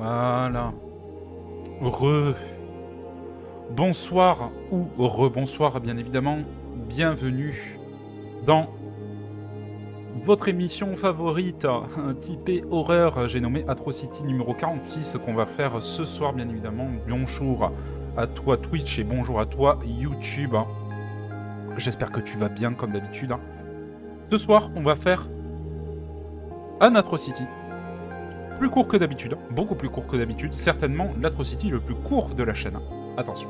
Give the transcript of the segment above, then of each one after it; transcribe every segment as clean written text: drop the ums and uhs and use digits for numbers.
Voilà. Re. Bonsoir ou rebonsoir, bien évidemment. Bienvenue dans votre émission favorite, typée horreur. J'ai nommé Atrocity numéro 46, qu'on va faire ce soir, bien évidemment. Bonjour à toi Twitch et bonjour à toi YouTube. J'espère que tu vas bien comme d'habitude. Ce soir, on va faire un Atrocity. Plus court que d'habitude, beaucoup plus court que d'habitude. Certainement l'Atrocity le plus court de la chaîne. Attention.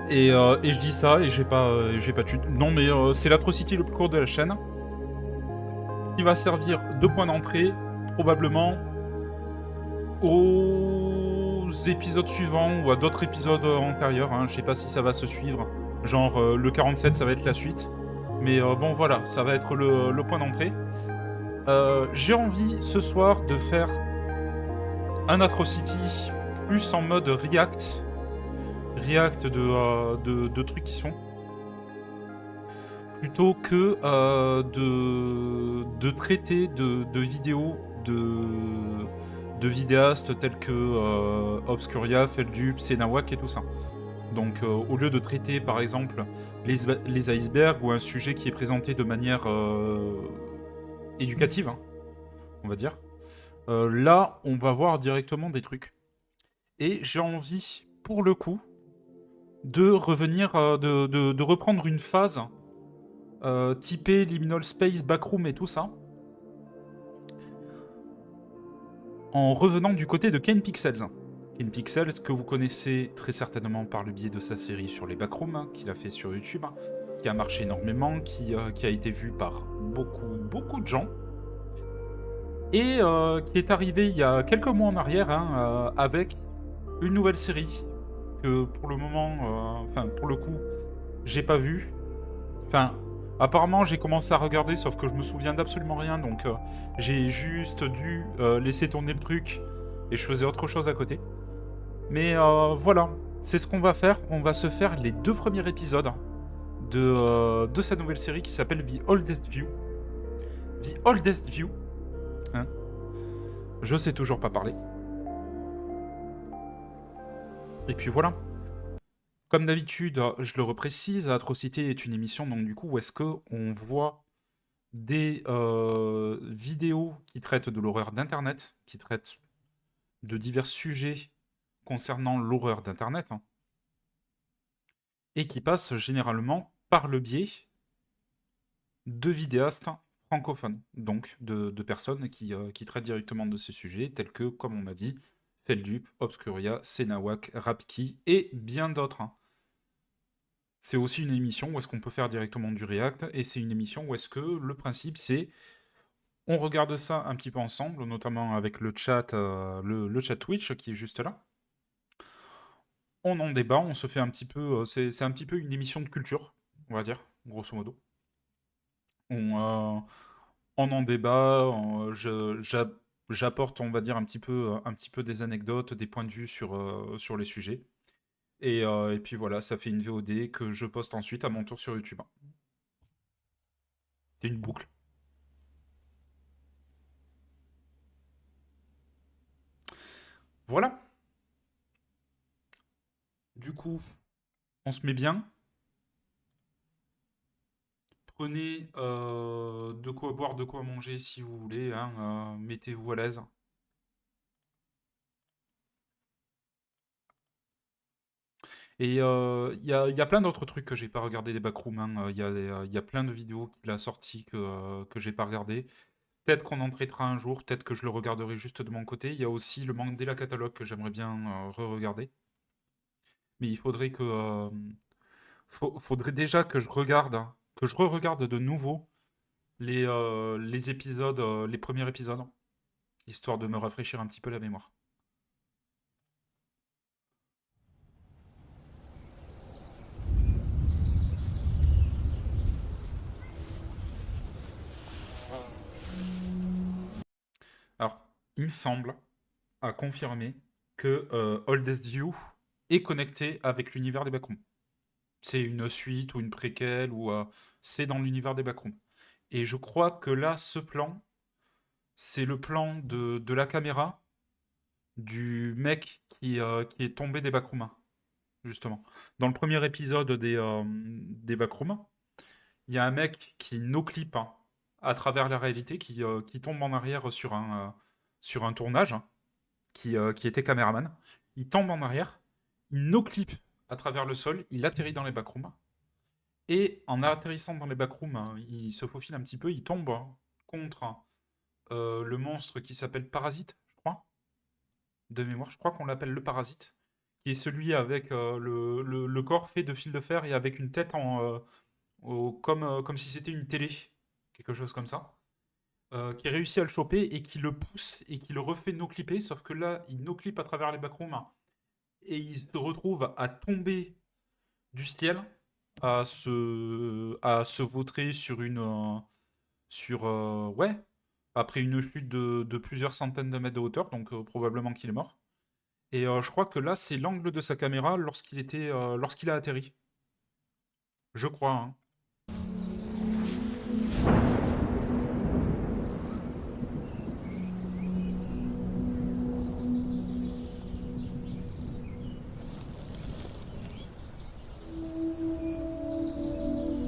Et je dis ça et j'ai pas de chute. Non mais c'est l'Atrocity le plus court de la chaîne qui va servir de point d'entrée probablement aux épisodes suivants ou à d'autres épisodes antérieurs. Je sais pas si ça va se suivre. Genre le 47 ça va être la suite. Mais bon voilà, ça va être le point d'entrée. J'ai envie ce soir de faire un Atrocity plus en mode React de trucs qui sont plutôt que de traiter de vidéos de vidéastes tels que Obscuria, Feldup, Senawak et tout ça. Donc au lieu de traiter par exemple les icebergs ou un sujet qui est présenté de manière éducative, on va dire, là on va voir directement des trucs. Et j'ai envie, pour le coup, de revenir, de reprendre une phase typée Liminal Space, Backroom et tout ça, en revenant du côté de Ken Pixels. Ken Pixels, que vous connaissez très certainement par le biais de sa série sur les Backrooms, qu'il a fait sur YouTube, qui a marché énormément, qui a été vu par beaucoup de gens, et qui est arrivé il y a quelques mois en arrière avec une nouvelle série que pour le moment, enfin pour le coup, j'ai pas vu. Enfin, apparemment j'ai commencé à regarder, sauf que je me souviens d'absolument rien, donc j'ai juste dû laisser tourner le truc et je faisais autre chose à côté. Mais voilà, c'est ce qu'on va faire. On va se faire les 2 premiers épisodes de sa nouvelle série qui s'appelle The Oldest View. The Oldest View. Hein, je sais toujours pas parler. Et puis voilà. Comme d'habitude, je le reprécise, Atrocité est une émission, donc du coup, où est-ce qu'on voit des vidéos qui traitent de l'horreur d'Internet, qui traitent de divers sujets concernant l'horreur d'Internet, et qui passent généralement par le biais de vidéastes francophones, donc de personnes qui traitent directement de ces sujets, tels que, comme on a dit, Feldup, Obscuria, Senawak, Rapki et bien d'autres. C'est aussi une émission où est-ce qu'on peut faire directement du React, et c'est une émission où est-ce que le principe c'est on regarde ça un petit peu ensemble, notamment avec le chat, le chat Twitch qui est juste là. On en débat, on se fait un petit peu, c'est un petit peu une émission de culture, on va dire, grosso modo. On, on en débat, j'apporte, on va dire, un petit peu des anecdotes, des points de vue sur les sujets. Et puis voilà, ça fait une VOD que je poste ensuite à mon tour sur YouTube. C'est une boucle. Voilà. Du coup, on se met bien. Prenez de quoi boire, de quoi manger si vous voulez. Mettez-vous à l'aise. Et il y a plein d'autres trucs que j'ai pas regardé des backrooms. Il y a plein de vidéos qu'il a sorties que j'ai pas regardé. Peut-être qu'on en traitera un jour, peut-être que je le regarderai juste de mon côté. Il y a aussi le Mandela Catalogue que j'aimerais bien re-regarder. Mais il faudrait faudrait déjà que je regarde, que je re-regarde de nouveau les épisodes, les premiers épisodes, histoire de me rafraîchir un petit peu la mémoire. Alors, il me semble, à confirmer, que Oldest View est connecté avec l'univers des Backrooms. C'est une suite ou une préquelle ou c'est dans l'univers des Backrooms. Et je crois que là, ce plan, c'est le plan de la caméra du mec qui est tombé des backrooms, justement. Dans le premier épisode des backrooms, il y a un mec qui no-clip à travers la réalité, qui tombe en arrière sur un tournage, qui était caméraman. Il tombe en arrière, il no-clip à travers le sol, il atterrit dans les backrooms. Et en atterrissant dans les backrooms, il se faufile un petit peu, il tombe contre le monstre qui s'appelle Parasite, je crois, de mémoire. Je crois qu'on l'appelle le Parasite, qui est celui avec le corps fait de fil de fer et avec une tête comme si c'était une télé, quelque chose comme ça, qui réussit à le choper et qui le pousse et qui le refait no-clipper, sauf que là, il no-clip à travers les backrooms et il se retrouve à tomber du ciel, à se vautrer ouais, après une chute de plusieurs centaines de mètres de hauteur, donc probablement qu'il est mort. Et je crois que là, c'est l'angle de sa caméra lorsqu'il a atterri. Je crois, hein.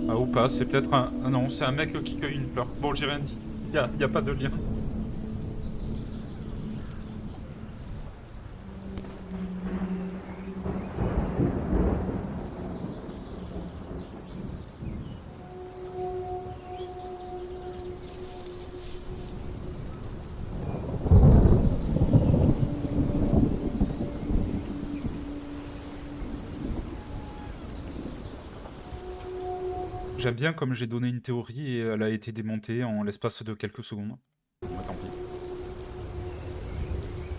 Ah, ou pas, c'est peut-être un... Ah non, c'est un mec qui cueille une fleur. Bon, j'ai rien dit. Y a pas de lien. J'aime bien comme j'ai donné une théorie et elle a été démontée en l'espace de quelques secondes. Bon, bah tant pis.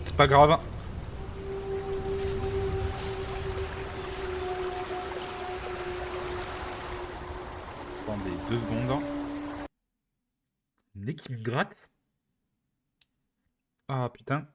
C'est pas grave. Attendez 2 secondes. Nez qui me gratte. Ah putain.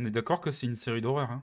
On est d'accord que c'est une série d'horreur, hein.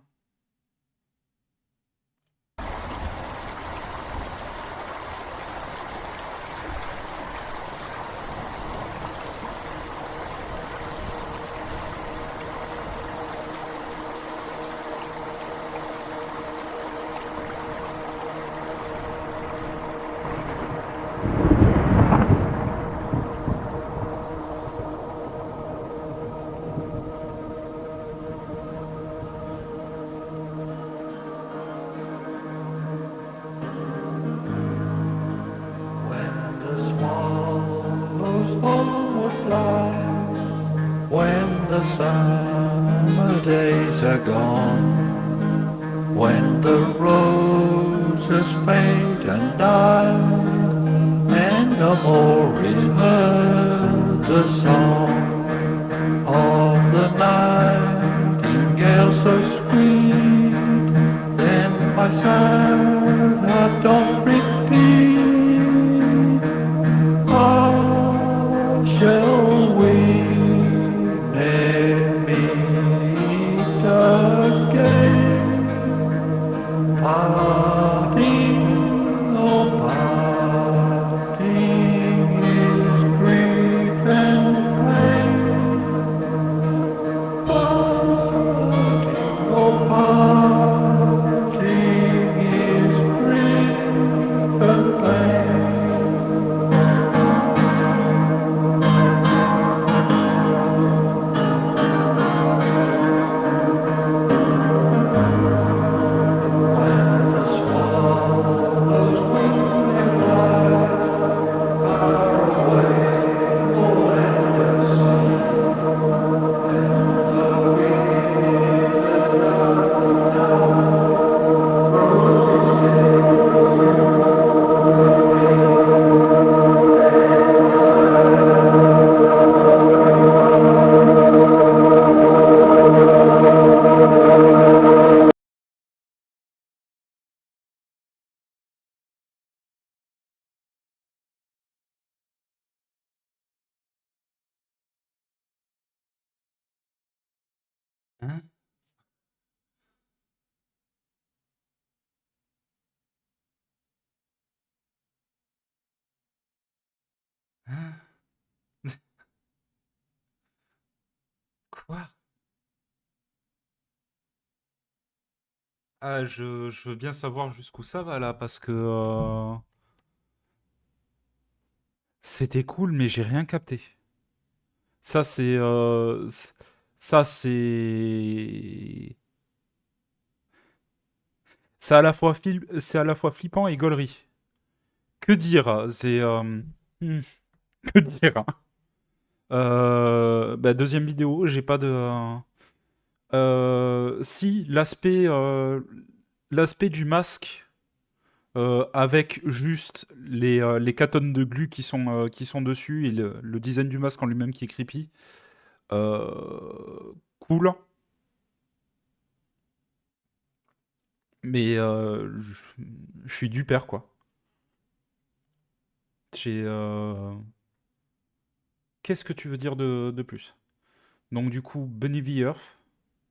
When the swallows almost fly, when the summer days are gone, when the roses fade and die, and no more is heard the song of the nightingale so sweet, then my sad heart don't repeat. How shall we meet again? Parting, oh parting is grief and pain. Hein? Hein? Quoi? Ah, je veux bien savoir jusqu'où ça va là, parce que c'était cool, mais j'ai rien capté. Ça, ça, c'est à la fois flippant et gaulerie. Que dire? Hmm, que dire? Bah, deuxième vidéo, j'ai pas de. Si, l'aspect du masque avec juste les 4 tonnes de glu qui sont dessus et le design du masque en lui-même qui est creepy. Cool, mais je suis du père, quoi. J'ai. Qu'est-ce que tu veux dire de plus? Donc, du coup, Bunny the Earth,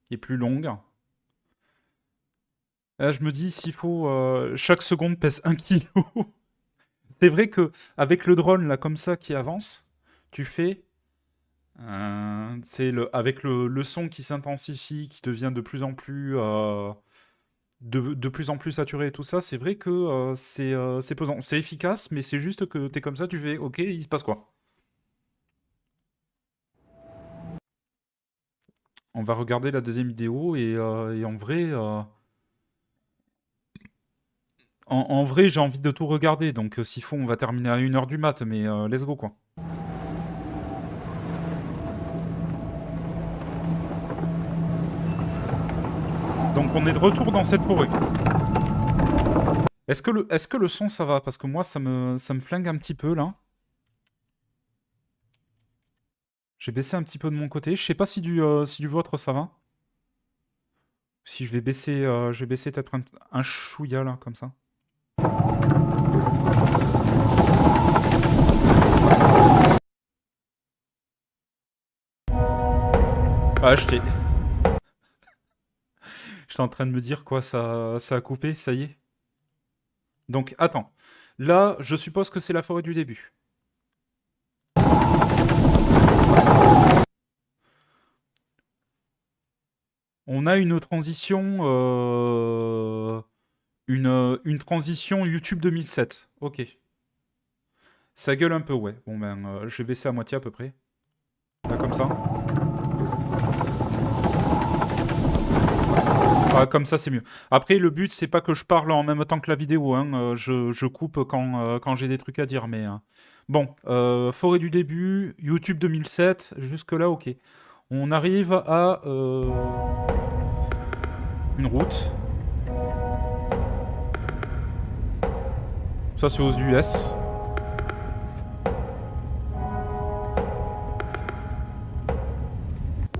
qui est plus longue. Là, je me dis, s'il faut. Chaque seconde pèse 1 kilo. C'est vrai que avec le drone, là, comme ça, qui avance, tu fais. C'est avec le son qui s'intensifie, qui devient de plus en plus. De plus en plus saturé et tout ça, c'est vrai que c'est pesant. C'est efficace, mais c'est juste que t'es comme ça, tu fais OK, il se passe quoi? On va regarder la deuxième vidéo et en vrai, en vrai, j'ai envie de tout regarder. Donc s'il faut, on va terminer à 1 heure du mat, mais let's go quoi. Donc on est de retour dans cette forêt. Est-ce que le son ça va? Parce que moi ça me flingue un petit peu là. J'ai baissé un petit peu de mon côté. Je sais pas si du vôtre ça va. Si je vais baisser peut-être un chouïa là, comme ça. Ah, j'étais en train de me dire quoi, ça a coupé, ça y est. Donc, attends. Là, je suppose que c'est la forêt du début. On a une transition, une transition YouTube 2007. Ok. Ça gueule un peu, ouais. Bon ben, je vais baisser à moitié à peu près. Là, comme ça. Ah, comme ça, c'est mieux. Après, le but, c'est pas que je parle en même temps que la vidéo. Hein. Je coupe quand j'ai des trucs à dire. Mais bon, forêt du début, YouTube 2007, jusque-là, ok. On arrive à une route. Ça, c'est aux US.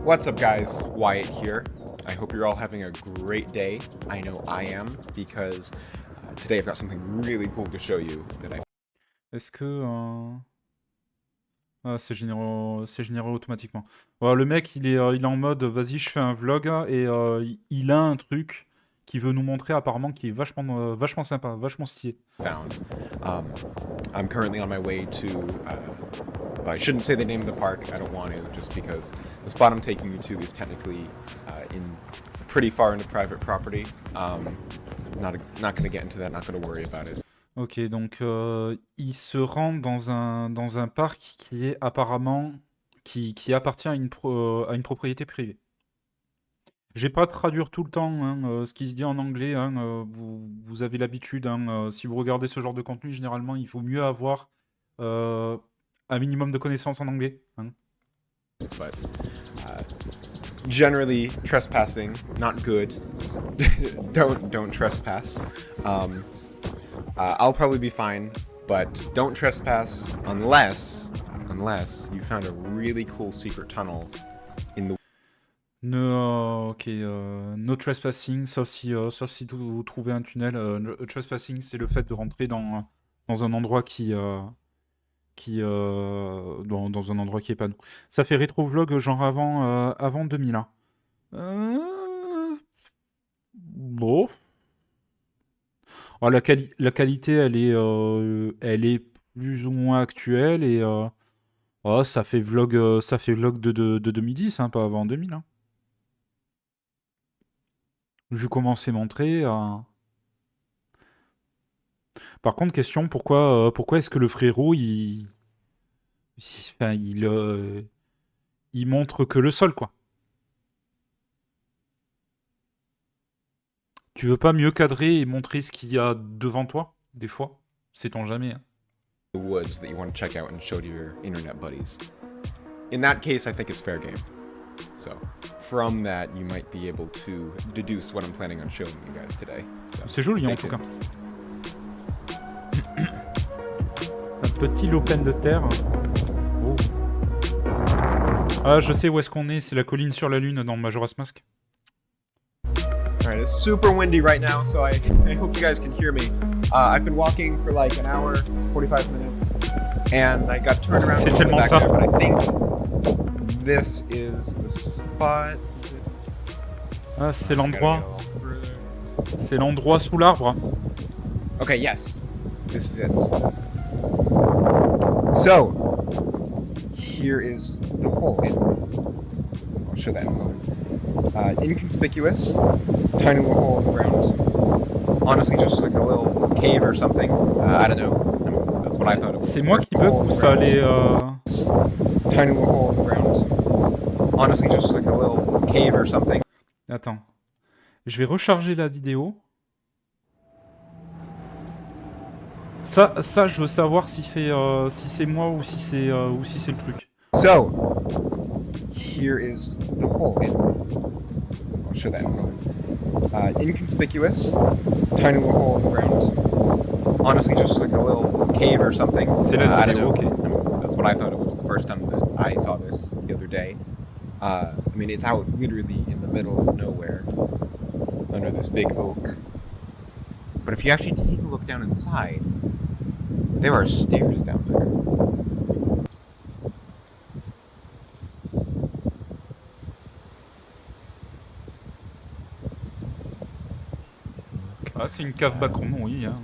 What's up, guys? Wyatt here. I hope you're all having a great day. I know I am because today I've got something really cool to show you that I. Est-ce que... Ah, c'est généré automatiquement. Voilà, le mec, il est en mode, vas-y, je fais un vlog, et il a un truc qu'il veut nous montrer apparemment qui est vachement sympa, vachement stylé. Found. I'm currently on my way to. Well, I shouldn't say the name of the park. I don't want to, just because the spot I'm taking you to is technically in pretty far into private property. Not going to get into that. Not going to worry about it. Ok, donc il se rend dans un parc qui est apparemment... qui appartient à une propriété privée. Je vais pas traduire tout le temps hein, ce qui se dit en anglais. Hein, vous avez l'habitude. Hein, si vous regardez ce genre de contenu, généralement, il faut mieux avoir un minimum de connaissances en anglais. Hein. But generally, trespassing not good. Don't trespass. I'll probably be fine, but don't trespass unless you found a really cool secret tunnel in the. Ok, no trespassing, sauf si vous trouvez un tunnel. Le trespassing, c'est le fait de rentrer dans un endroit dans un endroit qui est pas nous. Ça fait rétro-vlog genre avant 2000. Hein. Bon. Oh, la qualité, elle est plus ou moins actuelle et oh, ça fait vlog de 2010, hein, pas avant 2000. Hein. Vu comment c'est montré. Par contre, question, pourquoi est-ce que le frérot, enfin, il montre que le sol, quoi. Tu veux pas mieux cadrer et montrer ce qu'il y a devant toi, des fois? Sait-on jamais, hein. The woods that you want to check out and show to your internet buddies. In that case, I think it's fair game. So, from that, you might be able to deduce what I'm planning on showing you guys today. So, C'est joli, stay en tout cas. tuned. Un petit lopin de terre. Oh. Ah, je sais où est-ce qu'on est. C'est la colline sur la lune dans Majora's Mask. Alright, it's super windy right now, so I hope you guys can hear me. I've been walking for like an hour, 45 minutes, and I got turned around C'est to the tellement back ça. there, but I think this is the spot. Ah, c'est Gotta l'endroit. get a little further. C'est l'endroit sous l'arbre. Okay, yes. This is it. So, here is the hole. I'll show that in a moment. Inconspicuous, tiny little hole in the ground. Honestly, just like a little cave or something. I don't know. I mean, that's what I thought it was. C'est moi qui bug Hole in ou the ça ground. allait... Tiny little hole in the ground. Honestly, just like a little cave or something. Attends. Je vais recharger la vidéo. Ça, je veux savoir si c'est moi ou si c'est le truc. So, here is the hole. I'll show that in a moment. Inconspicuous, tiny little hole in the ground. Honestly, just like a little cave or something. C'est la I don't vidéo, know. ok. I mean, that's what I thought it was the first time that I saw this the other day. I mean, it's out literally in the middle of nowhere, under this big oak. But if you actually take a look down inside, there are stairs down there. Ah, c'est une cave backroom, oui. Hein.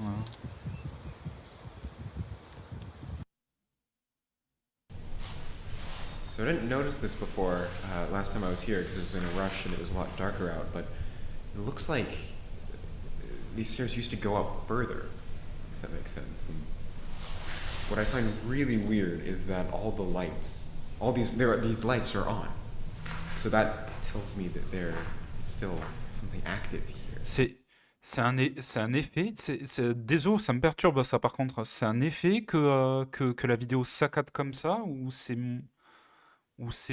So I didn't notice this before last time I was here because I was in a rush and it was a lot darker out, but it looks like these stairs used to go up further, if that makes sense. And what I find really weird is that all the lights, these lights are on. So that tells me that there is still something active here. C'est un effet. Désolé, ça me perturbe ça par contre. C'est un effet que la vidéo saccade comme ça ou c'est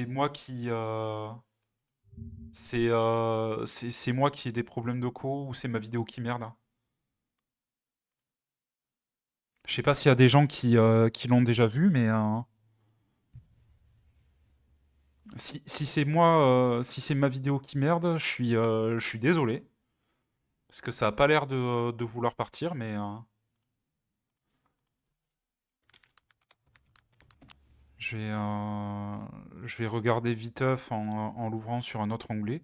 moi qui c'est moi qui ai des problèmes de co ou c'est ma vidéo qui merde. Je sais pas s'il y a des gens qui l'ont déjà vu, mais si c'est moi, si c'est ma vidéo qui merde, je suis désolé. Parce que ça a pas l'air de vouloir partir, mais je vais regarder viteuf en l'ouvrant sur un autre onglet.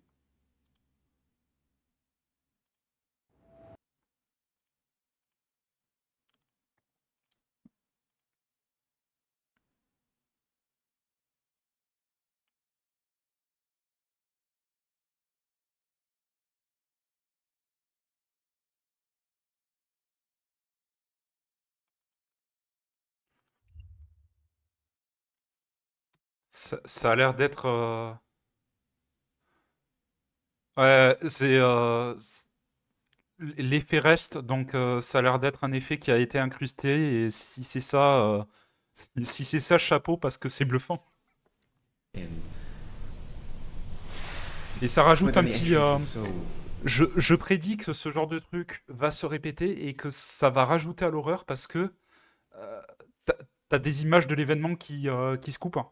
Ça a l'air d'être... Ouais, l'effet reste, donc ça a l'air d'être un effet qui a été incrusté, et si c'est ça, si c'est ça, chapeau, parce que c'est bluffant. And Et ça rajoute but un then the petit... entrance is so je prédis que ce genre de truc va se répéter et que ça va rajouter à l'horreur parce que euh, t'as des images de l'événement qui se coupent. Hein.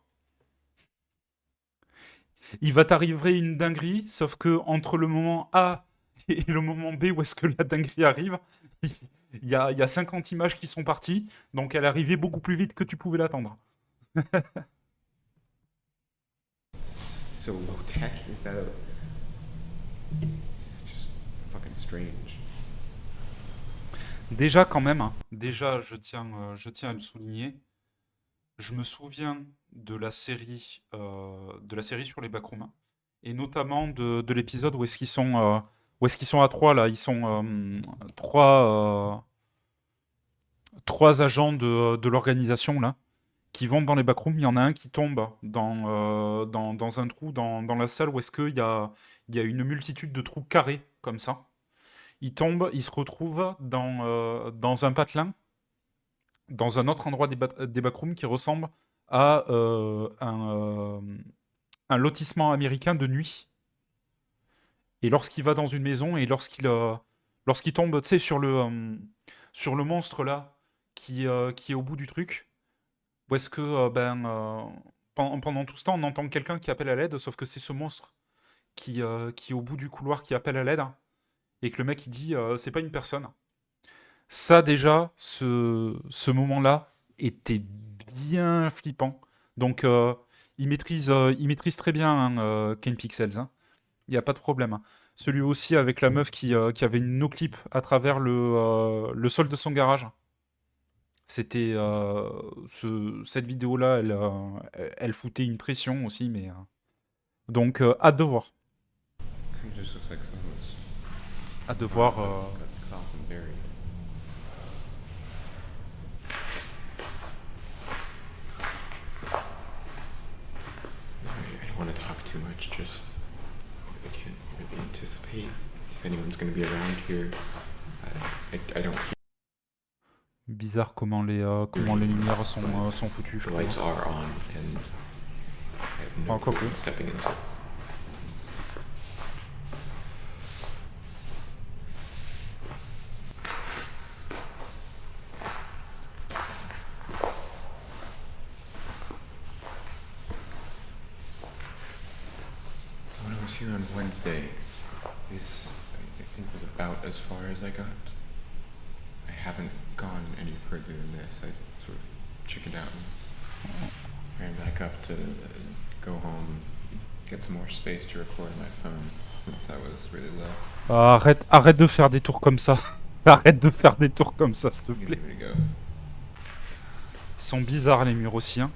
Il va t'arriver une dinguerie, sauf que entre le moment A et le moment B où est-ce que la dinguerie arrive, il y a 50 images qui sont parties, donc elle est arrivée beaucoup plus vite que tu pouvais l'attendre. so low tech. Is that kind of strange. Déjà, quand même, hein, déjà, je tiens à le souligner. Je me souviens de la série sur les backrooms, et notamment de l'épisode où est-ce qu'ils sont à trois là. Ils sont trois agents de l'organisation là qui vont dans les backrooms. Il y en a un qui tombe dans un trou dans la salle où est-ce qu'il y a une multitude de trous carrés comme ça. Il tombe, il se retrouve dans un patelin, dans un autre endroit des backrooms qui ressemble à un lotissement américain de nuit. Et lorsqu'il va dans une maison et lorsqu'il tombe, tu sais, sur le monstre là qui est au bout du truc, où est-ce que pendant tout ce temps on entend quelqu'un qui appelle à l'aide, sauf que c'est ce monstre qui est au bout du couloir qui appelle à l'aide, et que le mec il dit c'est pas une personne. Ça déjà, ce moment-là était bien flippant. Donc il maîtrise très bien hein, Ken Pixels. Hein. Il n'y a pas de problème. Hein. Celui aussi avec la meuf qui avait une no-clip à travers le sol de son garage. C'était cette vidéo-là, elle foutait une pression aussi, mais donc hâte de voir. It just looks like someone's Hâte de voir. got the coffin buried. I don't want to talk too much, just because I can't really anticipate if anyone's going to be around here. I don't hear Bizarre comment les lumières sont foutues, je the trouve. lights are on, and I have no Oh, clue cool. what I'm stepping into. When I was here on Wednesday, this, I think, was about as far as I got. I haven't gone any further than this. I sort of chickened out and ran back up to go home, get some more space to record on my phone since I was really low. Arrête de faire des tours comme ça. Arrête de faire des tours comme ça, s'il te Give plaît. it a go. Ils sont bizarres les murs aussi. Hein.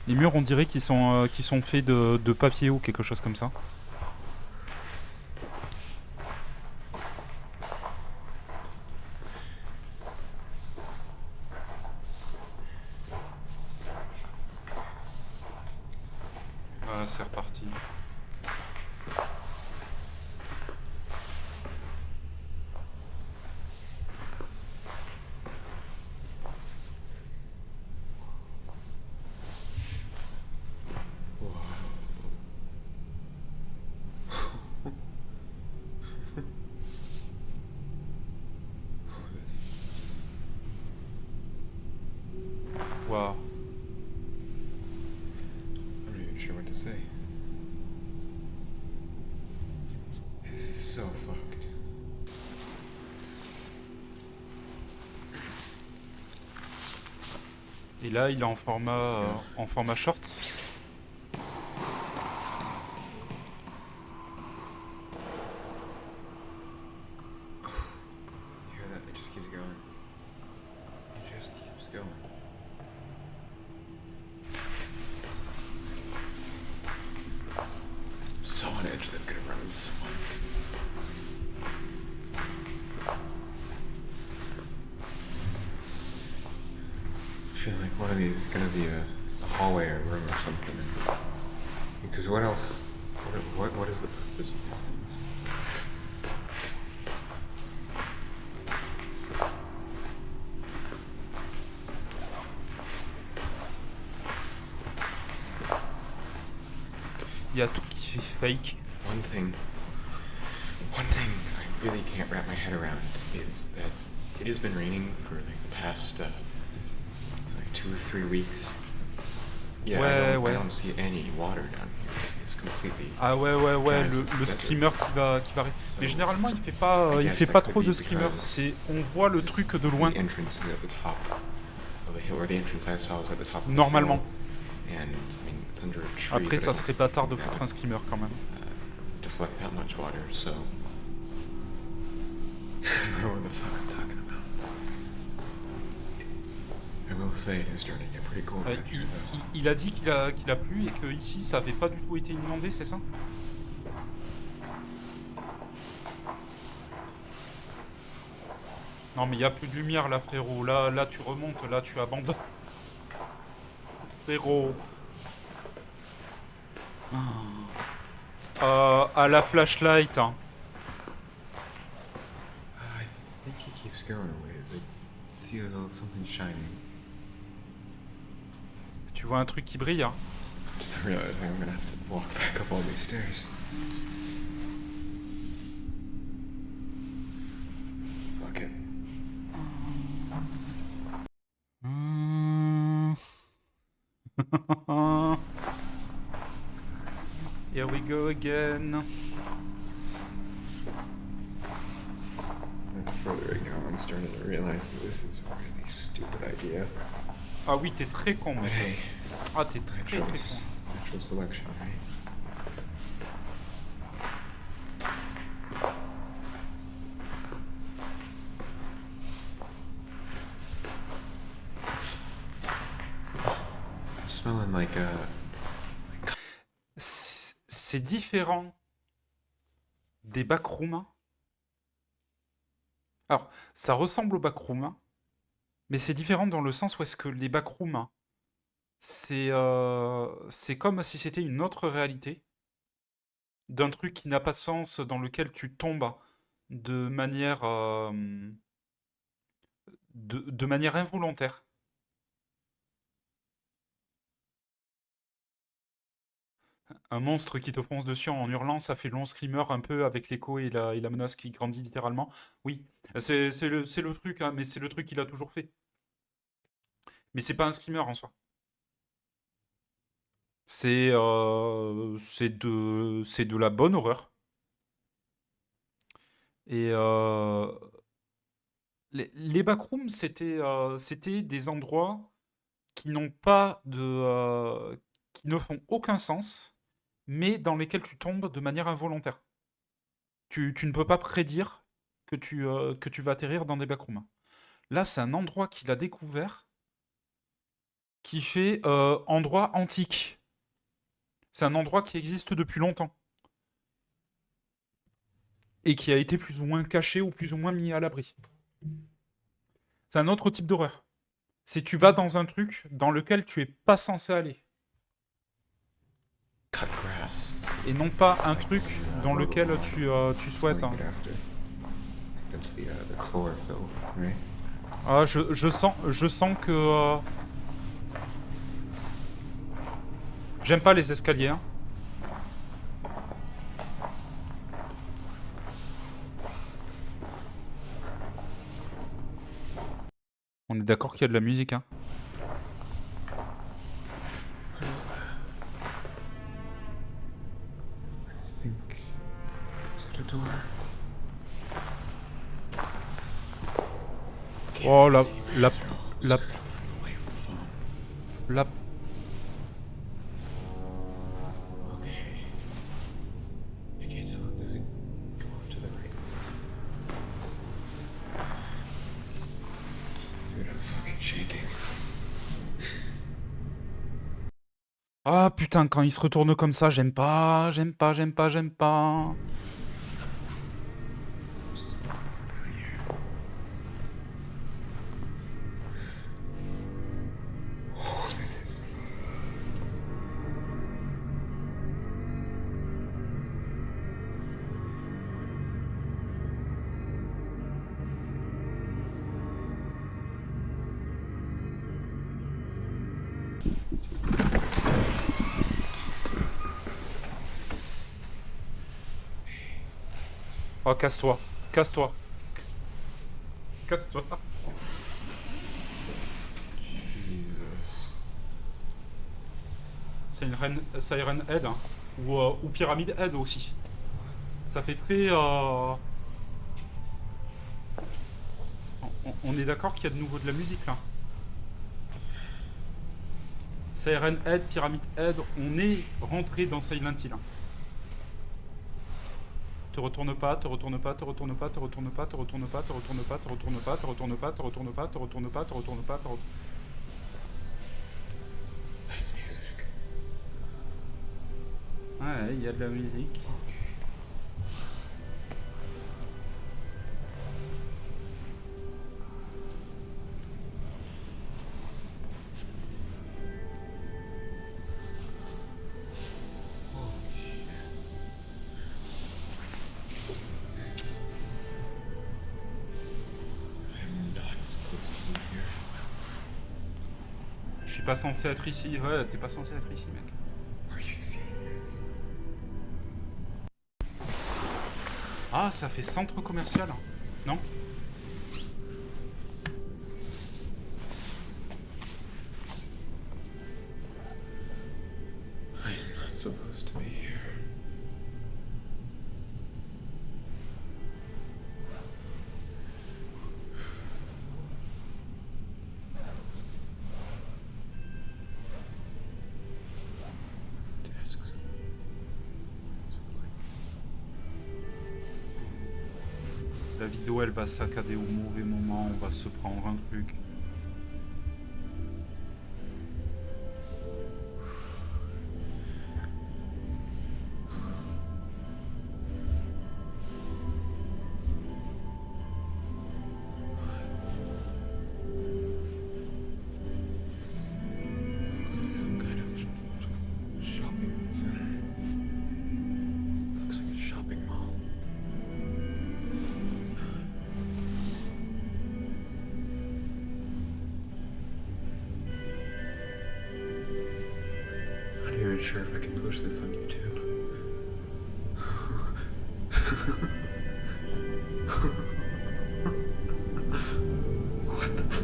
Les murs, on dirait qu'ils sont faits de papier ou quelque chose comme ça. Ah, c'est reparti. Waouh. I'm not even sure what to say. This is so fucked. Et là, il est en format shorts. You hear that? It just keeps going. It just keeps going. I'm so on edge that I'm gonna run into someone. I feel like one of these is gonna be a hallway or room or something. Because what else? What is the purpose of these things? Il y a tout qui fait fake. One thing I really can't wrap my head around is that it has been raining for like the past like 2 or 3 weeks. Yeah, Ouais. I don't see any water down here. It's completely. Ah ouais, le screamer qui va arriver. Mais généralement, il fait pas trop de screamer. On voit le truc de loin. The entrance is at the top of a hill, or the entrance I saw was at the top of a Normalement. hill, and I mean it's under a tree. Après, but ça I don't serait bâtard de think foutre that un screamer quand même. deflect that much water, so I don't know what the fuck I'm talking about. I will say it is starting to get pretty cold Ouais, out here, though. il a dit qu'il a plu et que ici ça avait pas du tout été inondé, c'est ça? Non mais il y a plus de lumière là frérot, là tu remontes, là tu abandonnes. Frérot. À la flashlight. Hein. I think he keeps going a ways. I see a little something shining. Tu vois un truc qui brille, hein? Just realizing I'm gonna have to walk back up all these stairs. Fuck it. Here we go again. And the further I go, I'm starting to realize that this is a really stupid idea. Ah oui, t'es très con, But mec. hey, Ah, t'es très très con. natural selection, right? I'm smelling like a. C'est différent des backrooms. Alors, ça ressemble aux backrooms, mais c'est différent dans le sens où est-ce que les backrooms, c'est comme si c'était une autre réalité, d'un truc qui n'a pas de sens, dans lequel tu tombes de manière, de manière involontaire. Un monstre qui te fonce dessus en hurlant, ça fait long screamer un peu avec l'écho et la menace qui grandit littéralement. Oui, c'est le truc, hein, mais c'est le truc qu'il a toujours fait. Mais c'est pas un screamer en soi. C'est de la bonne horreur. Et les backrooms, c'était des endroits qui n'ont pas qui ne font aucun sens, mais dans lesquels tu tombes de manière involontaire. Tu ne peux pas prédire que tu vas atterrir dans des backrooms. Là, c'est un endroit qu'il a découvert qui fait endroit antique. C'est un endroit qui existe depuis longtemps. Et qui a été plus ou moins caché ou plus ou moins mis à l'abri. C'est un autre type d'horreur. C'est tu vas dans un truc dans lequel tu es pas censé aller. Cut grass. Et non pas un truc dans lequel tu souhaites. Smelling Hein. it after. I think that's the chlorophyll, right? Ah, je sens que... j'aime pas les escaliers. Hein. On est d'accord qu'il y a de la musique. Hein. What is that? I think. Is it a door? Oh, la... La. Okay. I can't tell. Does it go off to the right? Dude, I'm fucking shaking. Ah putain, quand il se retourne comme ça, j'aime pas. Oh, this is. Oh, casse-toi. Casse-toi. Casse-toi. Jesus. Siren Head, hein. Ou Pyramid Head aussi. Ça fait très... On est d'accord qu'il y a de nouveau de la musique là. Siren Head, Pyramid Head, on est rentré dans Silent Hill. Te retourne pas, te retourne pas, te retourne pas, te retourne pas, te retourne pas, te retourne pas, te retourne pas, te retourne pas, te retourne pas, te retourne pas, te retourne pas, te retourne. Ouais, il y a de la musique. Je suis pas censé être ici. Ouais, t'es pas censé être ici, mec. Ah, ça fait centre commercial. Non? I'm not supposed to be here. Desks. La vidéo, elle va saccader au mauvais moment. On va se prendre un truc. Looks like some kind of shopping center. Looks like a shopping mall. Not even sure if I can push this on YouTube. What the fuck?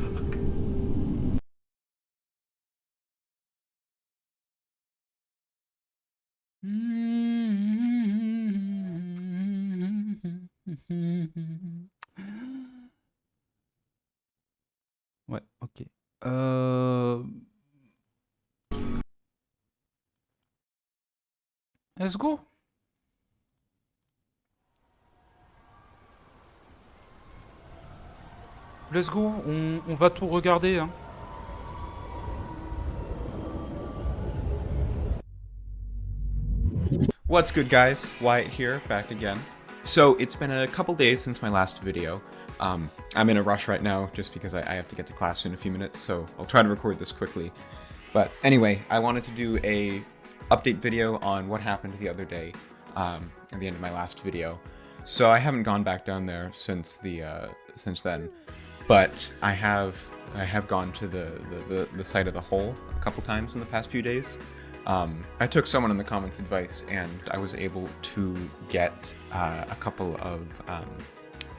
Ouais, ok. Let's go. Let's go, on va tout regarder, hein. What's good, guys? Wyatt here, back again. So, it's been a couple days since my last video. I'm in a rush right now just because I have to get to class in a few minutes, so I'll try to record this quickly. But anyway, I wanted to do a update video on what happened the other day at the end of my last video. So I haven't gone back down there since since then, but I have gone to the site of the hole a couple times in the past few days. I took someone in the comments advice and I was able to get a couple of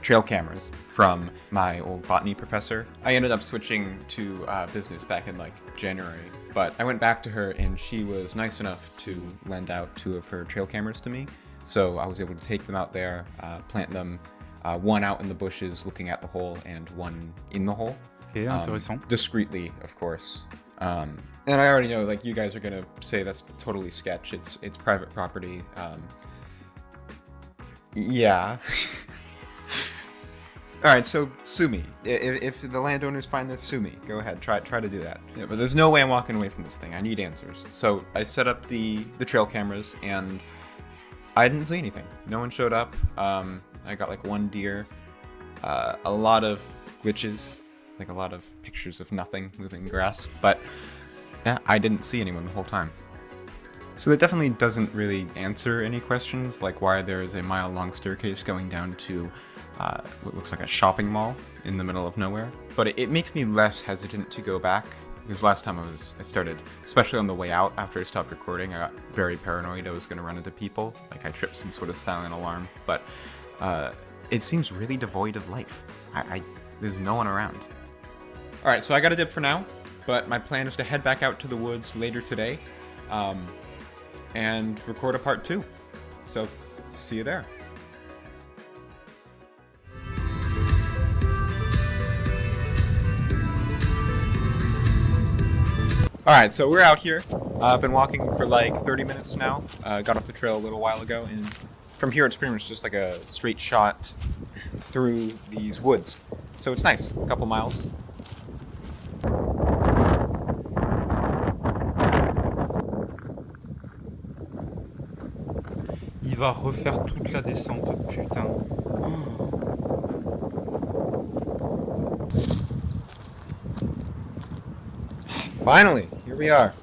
trail cameras from my old botany professor. I ended up switching to business back in like January, but I went back to her and she was nice enough to lend out 2 of her trail cameras to me. So I was able to take them out there, plant them, one out in the bushes looking at the hole and one in the hole. Ok, intéressant. Discreetly, of course. And I already know, like, you guys are gonna say that's totally sketch. It's private property. Yeah. All right, so sue me. If the landowners find this, sue me. Go ahead, try to do that. Yeah, but there's no way I'm walking away from this thing. I need answers. So I set up the trail cameras, and I didn't see anything. No one showed up. I got like 1 deer, a lot of glitches, like a lot of pictures of nothing moving grass, but yeah, I didn't see anyone the whole time. So that definitely doesn't really answer any questions, like why there is a mile-long staircase going down to what looks like a shopping mall in the middle of nowhere. But it makes me less hesitant to go back, because last time I started, especially on the way out after I stopped recording, I got very paranoid I was going to run into people, like I tripped some sort of silent alarm, but it seems really devoid of life. There's no one around. Alright, so I got a dip for now, but my plan is to head back out to the woods later today, and record a part 2. So, see you there. Alright, so we're out here. I've been walking for like 30 minutes now. Got off the trail a little while ago, and from here it's pretty much just like a straight shot through these woods. So it's nice. A couple miles. Il va refaire toute la descente, putain. Finally, here we are.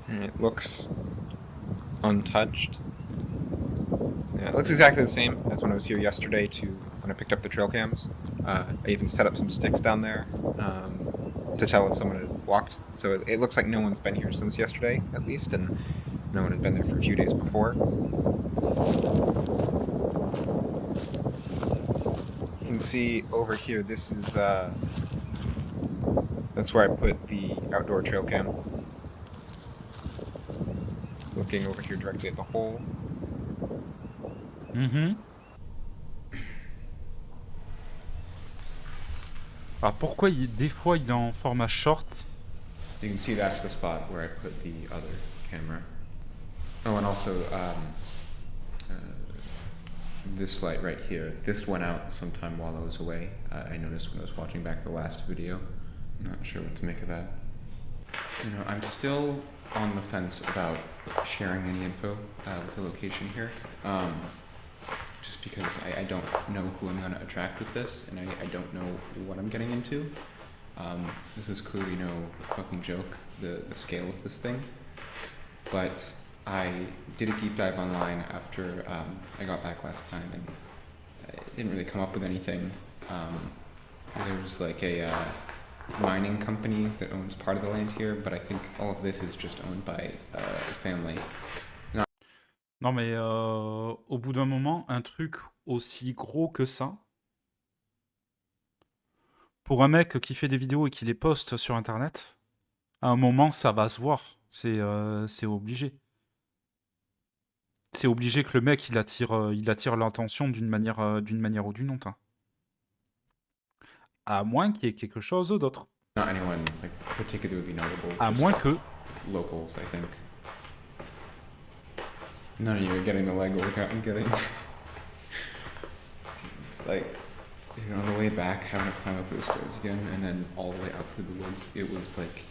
And it looks untouched. Yeah, it looks exactly the same as when I was here yesterday when I picked up the trail cams. I even set up some sticks down there to tell if someone had walked. So it looks like no one's been here since yesterday, at least, and no one had been there for a few days before. You can see over here, this is, that's where I put the outdoor trail cam. Looking over here directly at the hole. Alors pourquoi des fois il est en format short? You can see that's the spot where I put the other camera. Oh, and also this light right here. This went out sometime while I was away. I noticed when I was watching back the last video. I'm not sure what to make of that. You know, I'm still on the fence about sharing any info with the location here. Just because I don't know who I'm going to attract with this, and I don't know what I'm getting into. This is clearly no fucking joke, the scale of this thing. But I did a deep dive online after I got back last time, and I didn't really come up with anything. There was like a mining company that owns part of the land here, but I think all of this is just owned by a family. Non mais au bout d'un moment, un truc aussi gros que ça, pour un mec qui fait des vidéos et qui les poste sur internet, à un moment ça va se voir. C'est obligé. C'est obligé que le mec il attire l'attention d'une manière ou d'une autre. À moins qu'il y ait quelque chose d'autre. Not anyone like particularly notable. À just moins que. locals, I think. None of you are getting the leg workout I'm getting. Like, you know, on the way back, having to climb up those stairs again, and then all the way out through the woods, it was like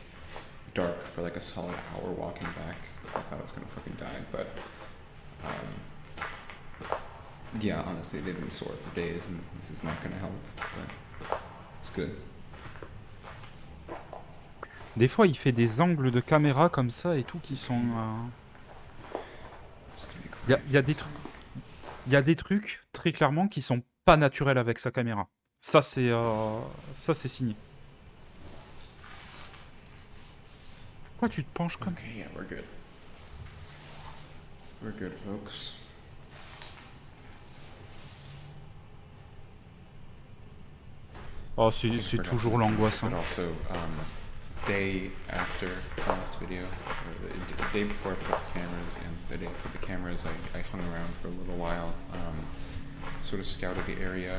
dark for like a solid hour walking back. I thought I was gonna fucking die, but yeah, honestly, they've been sore for days, and this is not gonna help, but it's good. Des fois, il fait des angles de caméra comme ça et tout qui sont. Il y a des trucs très clairement qui sont pas naturels avec sa caméra. Ça c'est signé. Pourquoi tu te penches comme? Okay, yeah, we're good. We're good, folks. Oh, c'est toujours l'angoisse. Hein. But also, day after the last video, or the day before I put up the cameras and the day I put the cameras, I hung around for a little while, sort of scouted the area,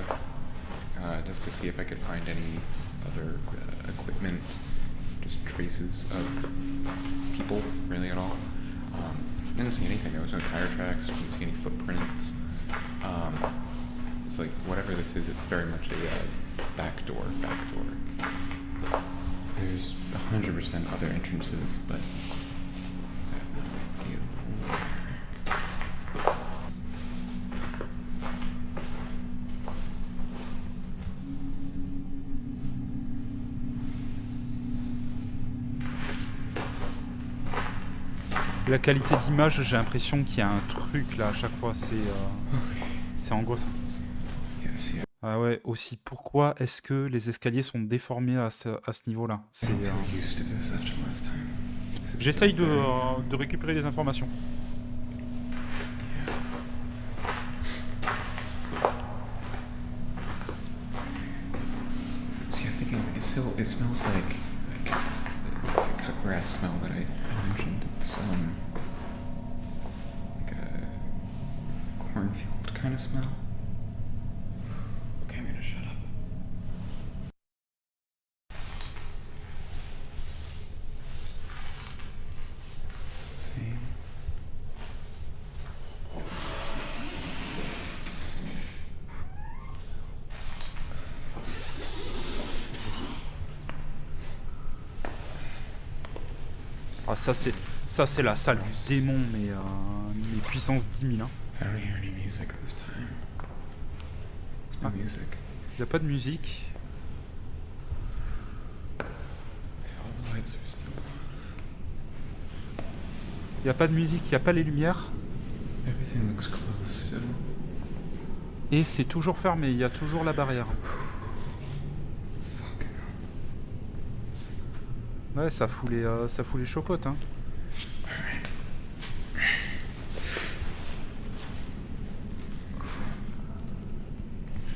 just to see if I could find any other equipment, just traces of people, really at all. Didn't see anything. There was no tire tracks, didn't see any footprints. It's like, whatever this is, it's very much a back door. There's 100% other entrances, but I have no idea where. La qualité d'image, j'ai l'impression qu'il y a un truc là à chaque fois. C'est angoissant. Yes, yeah. Ah ouais, aussi, pourquoi est-ce que les escaliers sont déformés à ce niveau-là? I don't feel used to this after last time. This is J'essaye so very- de récupérer des informations. See, I'm thinking it smells like the cut grass smell that I mentioned. It's like a cornfield kind of smell. Okay, I'm gonna shut up. Same. Ah, ça, c'est la salle du démon, mais puissance 10 000. Hein. I don't hear any music this time. There's no music. Y a pas de musique. All the lights are still off. Y a pas de musique, y a pas les lumières. Everything looks closed still. Et c'est toujours fermé, y a toujours la barrière. Fuck. Ouais, ça fout les chocottes, hein.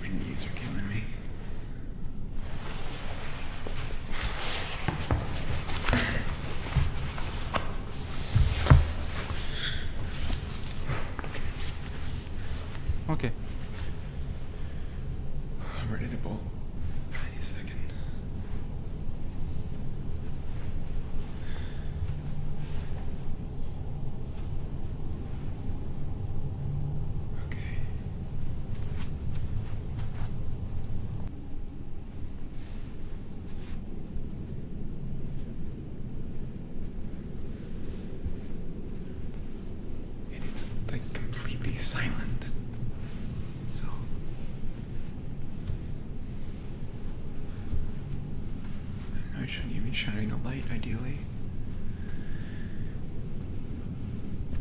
My knees are killing me. Ok. I'm ready to bolt. Any second. Okay. And it's like completely silent. So I shouldn't even shine a light ideally.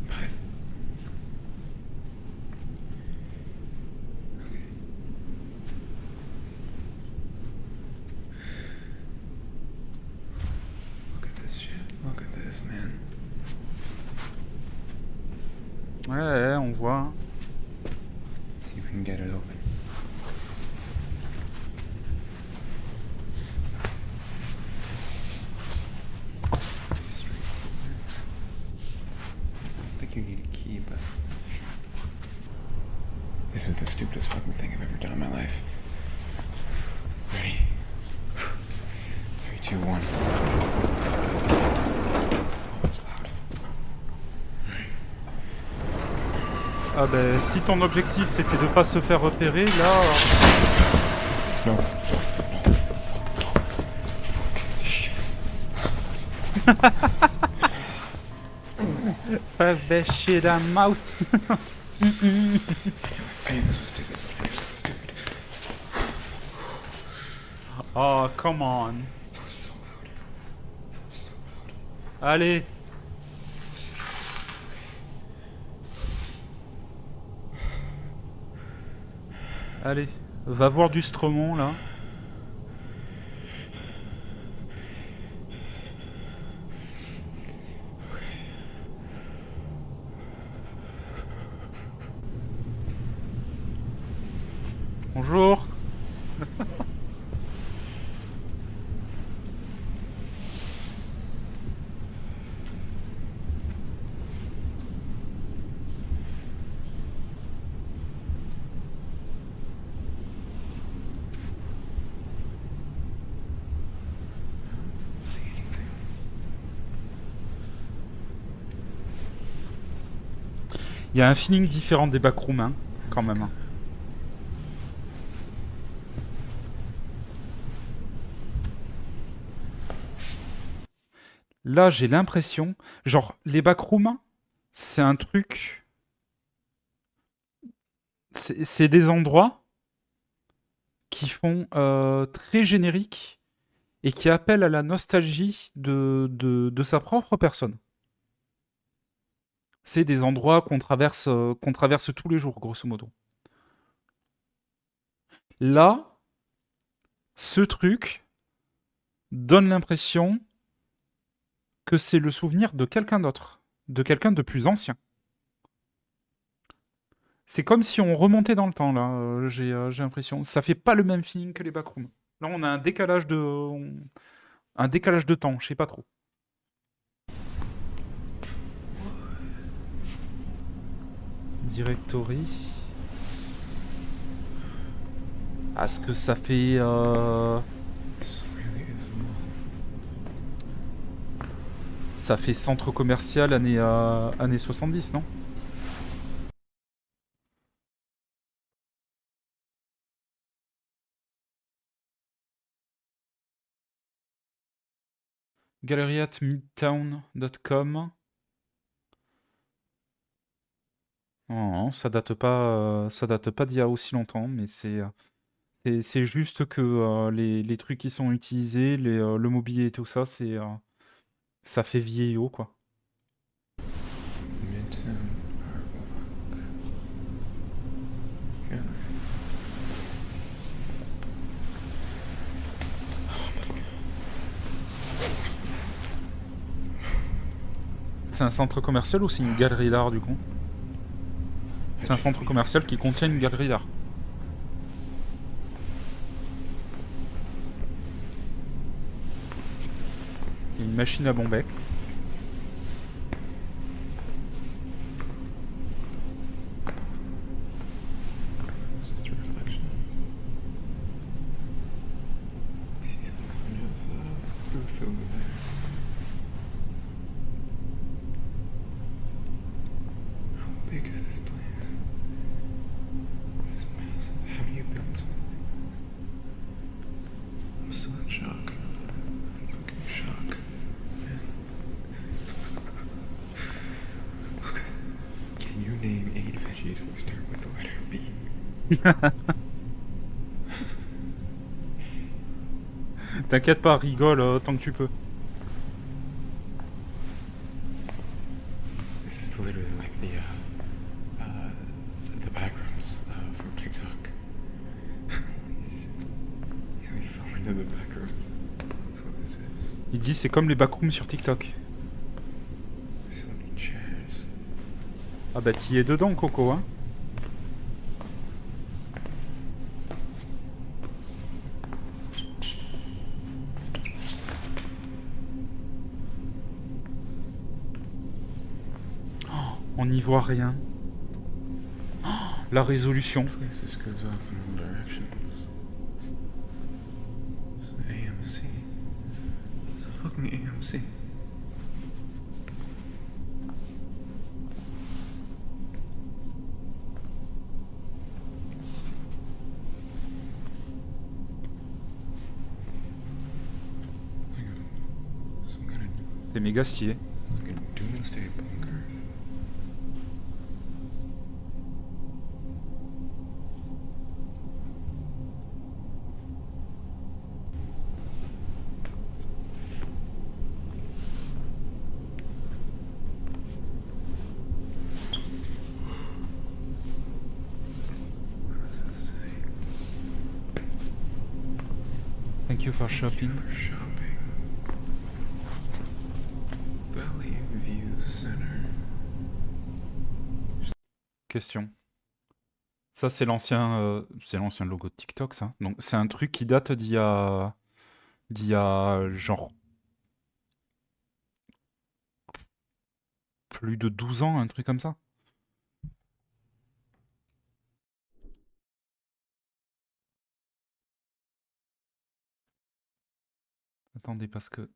But okay. Look at this shit. Look at this, man. Ouais, on voit. Hein. See if we can get it open. I think you need a key, but this is the stupidest fucking thing I've ever done in my life. Ready? 3, 2, 1. Oh, it's loud. Ah ben, si ton objectif c'était de pas se faire repérer, là... No. Fuck that shit, I'm out. I knew this was stupid. I knew this was stupid. Oh, come on. That was so loud. That was so loud. Allez. Allez, va voir du Stromon, là. Bonjour. See anything? Il y a un feeling différent des backrooms, hein, quand même. Hein. Là, j'ai l'impression... Genre, les backrooms, c'est un truc... C'est des endroits qui font très générique et qui appellent à la nostalgie de sa propre personne. C'est des endroits qu'on traverse tous les jours, grosso modo. Là, ce truc donne l'impression que c'est le souvenir de quelqu'un d'autre, de quelqu'un de plus ancien. C'est comme si on remontait dans le temps, là, j'ai l'impression. Ça fait pas le même feeling que les backrooms. Là, on a un décalage de temps, je sais pas trop. Directory. Est-ce que ça fait... This really is a mall. Ça fait centre commercial années 70, non? galeriatmidtown.com. Non, ça date pas d'il y a aussi longtemps, mais c'est juste que les trucs qui sont utilisés, le mobilier et tout ça, ça fait vieillot, quoi. Midtown Artwalk. Gallery. C'est un centre commercial ou c'est une galerie d'art, du coup? C'est un centre commercial qui contient une galerie d'art. Il y a une machine à Bombec. It's just a reflection. I see some kind of booth over there. How big is this place? This is massive. How do you build something like this? I'm still in shock. I'm fucking shock. Man. Okay. Can you name 8 veggies that start with the letter B? T'inquiète pas, rigole tant que tu peux. This is literally like the backrooms from TikTok. Yeah, we fell into the backrooms. That's what this is. Il dit c'est comme les backrooms sur TikTok. So many chairs. Ah bah t'y es dedans, Coco, hein. On n'y voit rien. La résolution. Place this goes off in all directions. It's an AMC. It's a fucking AMC. Some kind of C'est méga stylé. like a doomsday bunker. What does this say? Thank you for shopping. For shopping. Valley View Center. Question. Ça, c'est l'ancien logo de TikTok, ça. Donc, c'est un truc qui date d'il y a genre plus de 12 ans, un truc comme ça. Attendez, parce que...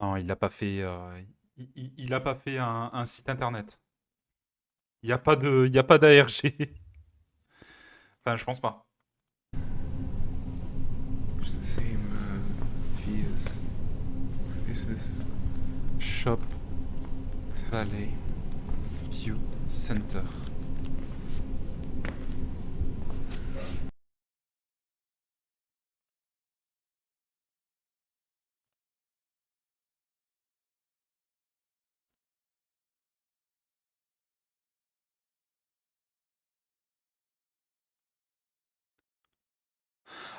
Non, il n'a pas fait, il a pas fait un site internet. Il n'y a pas d'ARG. Enfin, je pense pas. It's the same fee as. Is this? Shop Valley View Center.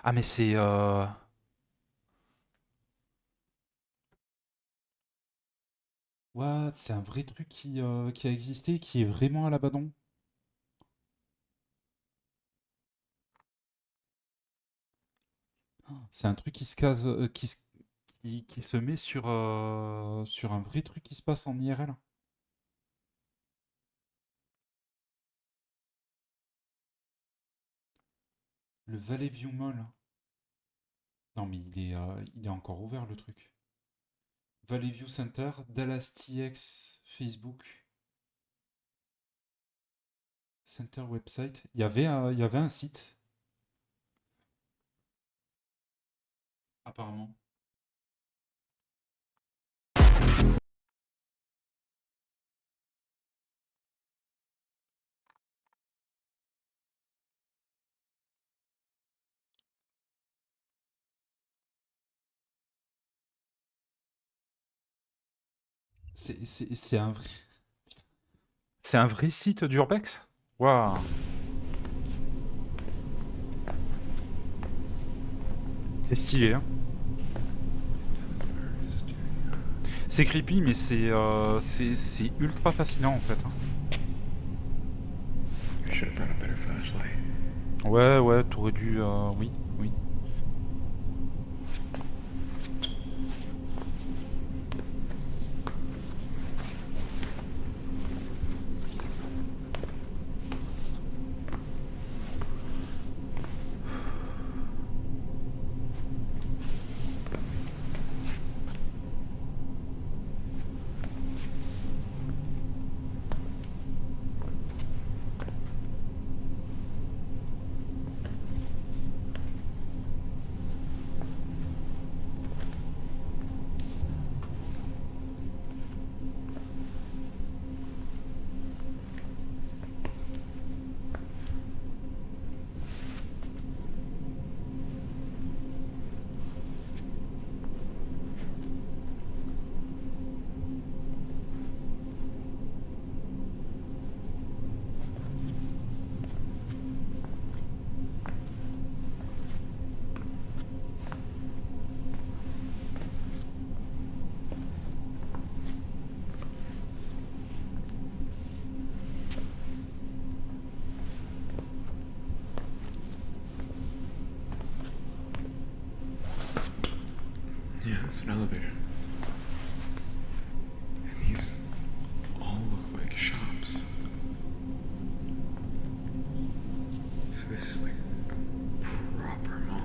Ah, mais c'est... What? C'est un vrai truc qui a existé, qui est vraiment à l'abandon. C'est un truc qui se case, qui se met sur un vrai truc qui se passe en IRL. Le Valley View Mall. Non, mais il est encore ouvert le truc. Valley View Center, Dallas TX, Facebook, Center website. Il y avait un site, apparemment. C'est un vrai. C'est un vrai site d'Urbex? Waouh! C'est stylé, hein? C'est creepy, mais c'est ultra fascinant en fait, hein. I should have brought a better flashlight. Ouais, ouais, t'aurais dû. Oui, oui. Yeah, it's an elevator. And these all look like shops. So this is like proper mall.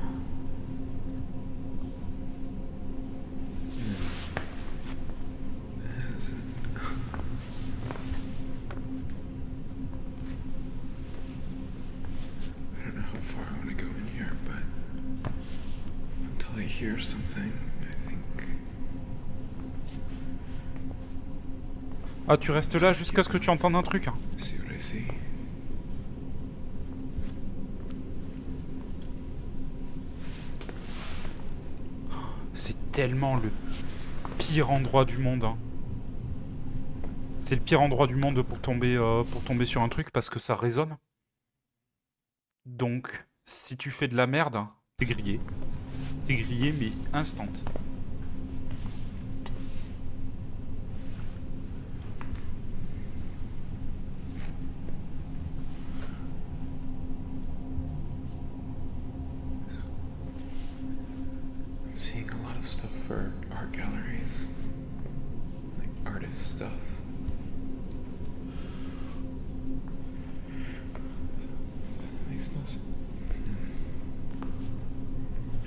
I don't know how far I want to go in here, but until I hear something, I think. Ah, tu restes là jusqu'à ce que tu entendes un truc, hein. See what I see. C'est tellement le pire endroit du monde, hein. C'est le pire endroit du monde pour tomber sur un truc parce que ça résonne. Donc, si tu fais de la merde, t'es grillé. T'es grillé, mais instant. I'm seeing a lot of stuff for art galleries, like artist stuff. Makes no sense.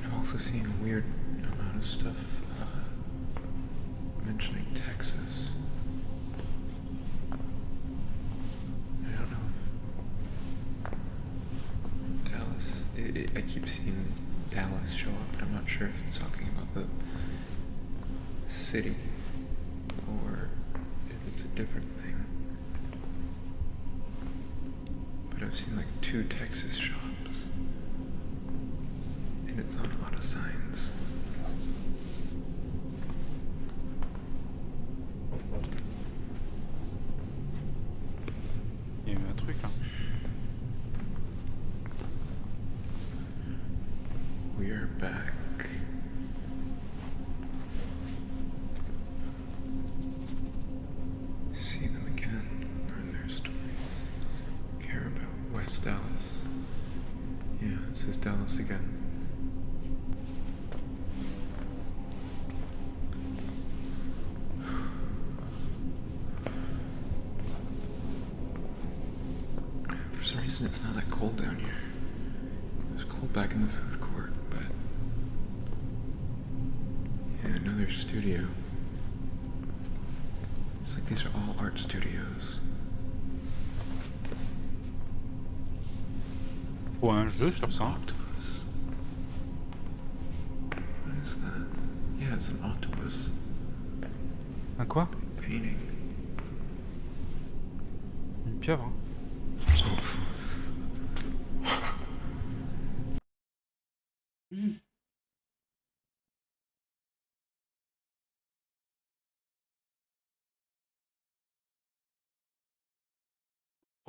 I'm also seeing a weird amount of stuff mentioning Texas. I don't know if Dallas. I keep seeing Dallas show up, but I'm not sure if it's talking about the city or if it's a different thing. But I've seen like 2 Texas shops, and it's on a lot of signs. Il y a eu un truc là. We're back. See them again, learn their stories. Care about West Dallas. Yeah, it says Dallas again. reason it's not that cold down here. It was cold back in the food court, but... Yeah, another studio. It's like these are all art studios. Pour un jeu sur ça. Octopus. What is that? Yeah, it's an octopus Un quoi? painting. Une pieuvre. Hein.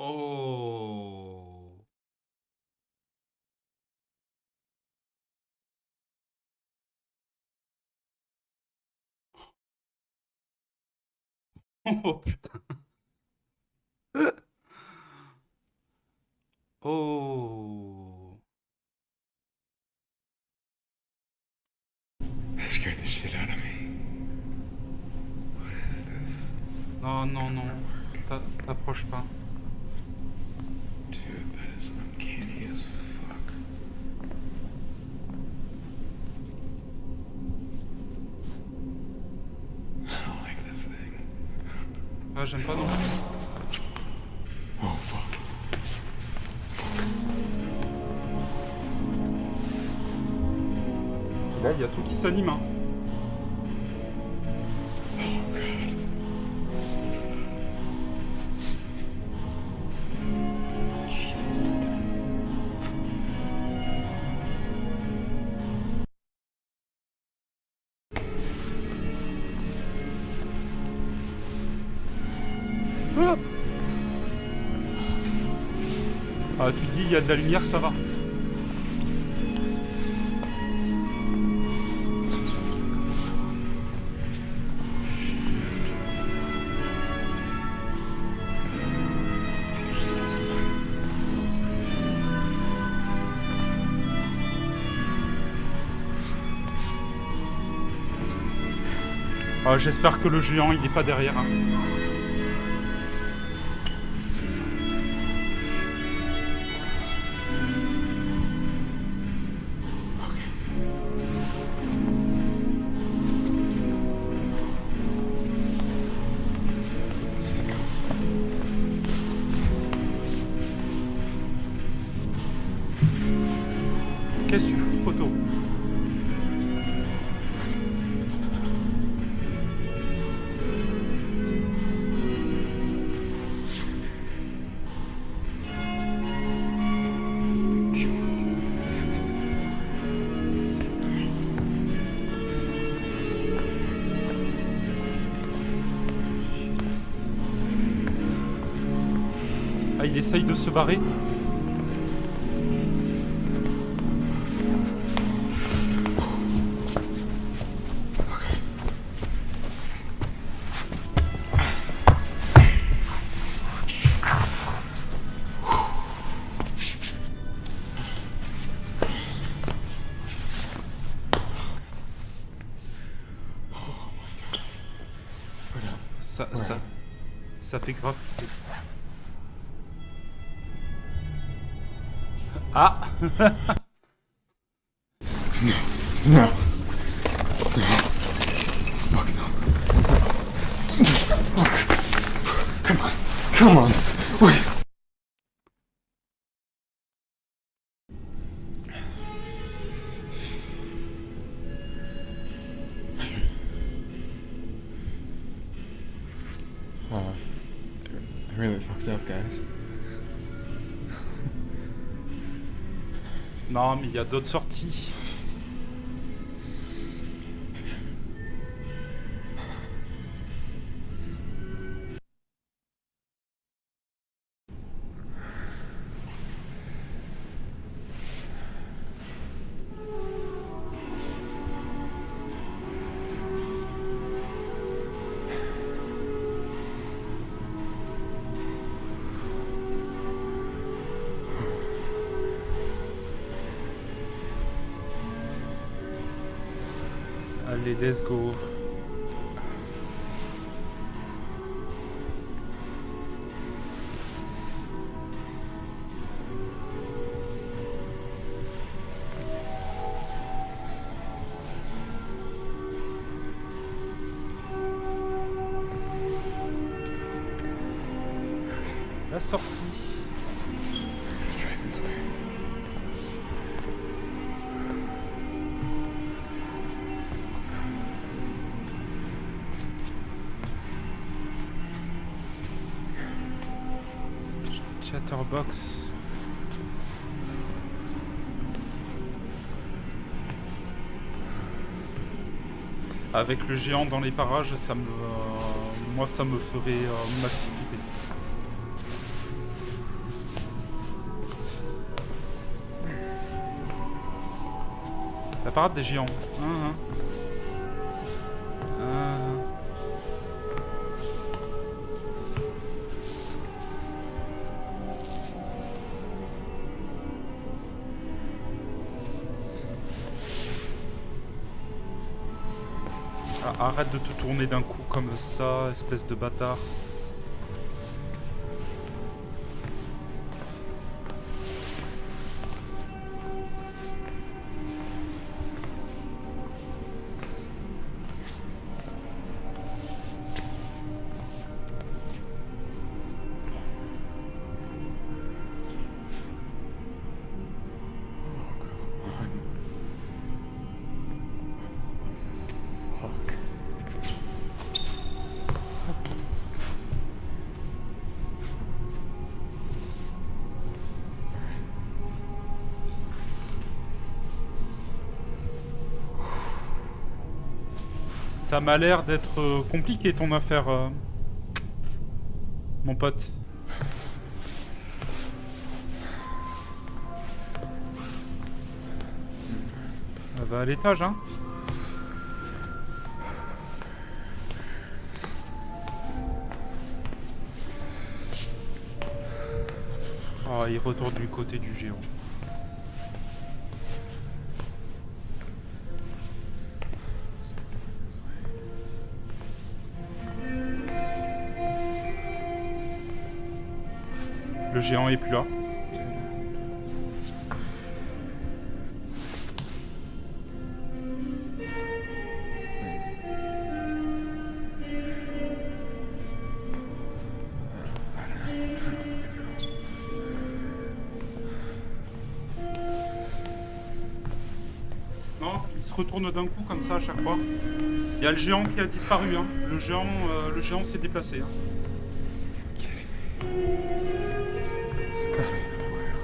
Oh. Oh putain. Oh. That scared the shit out of me. What is this? Non, non, non. T'approches pas. Dude, that is uncanny as fuck. I don't like this thing. Ah, j'aime pas non plus. Oh fuck. Là, il y a tout qui s'anime. Hein. Ah, ah, tu dis, il y a de la lumière, ça va. I think I just saw something. Ah, j'espère que le géant, il est pas derrière. Hein. Qu'est-ce que tu fous, poteau? Ah, il essaye de se barrer. Ça fait grave. Ah. No. Fuck no. Come on. Come on. Wait. I really fucked up, guys. Non, mais il y a d'autres sorties. Allez, let's go. La sortie. Let's try this way. Chatterbox. Avec le géant dans les parages, ça me, moi ça me ferait massivité. La parade des géants. Ah, arrête de te tourner d'un coup comme ça, espèce de bâtard. Fuck. Ça m'a l'air d'être compliqué ton affaire, mon pote. Ça va à l'étage, hein. Oh, il retourne du côté du géant. Le géant est plus là. Non, il se retourne d'un coup comme ça à chaque fois. Il y a le géant qui a disparu, hein. Le géant s'est déplacé, hein. There's gotta be another way out.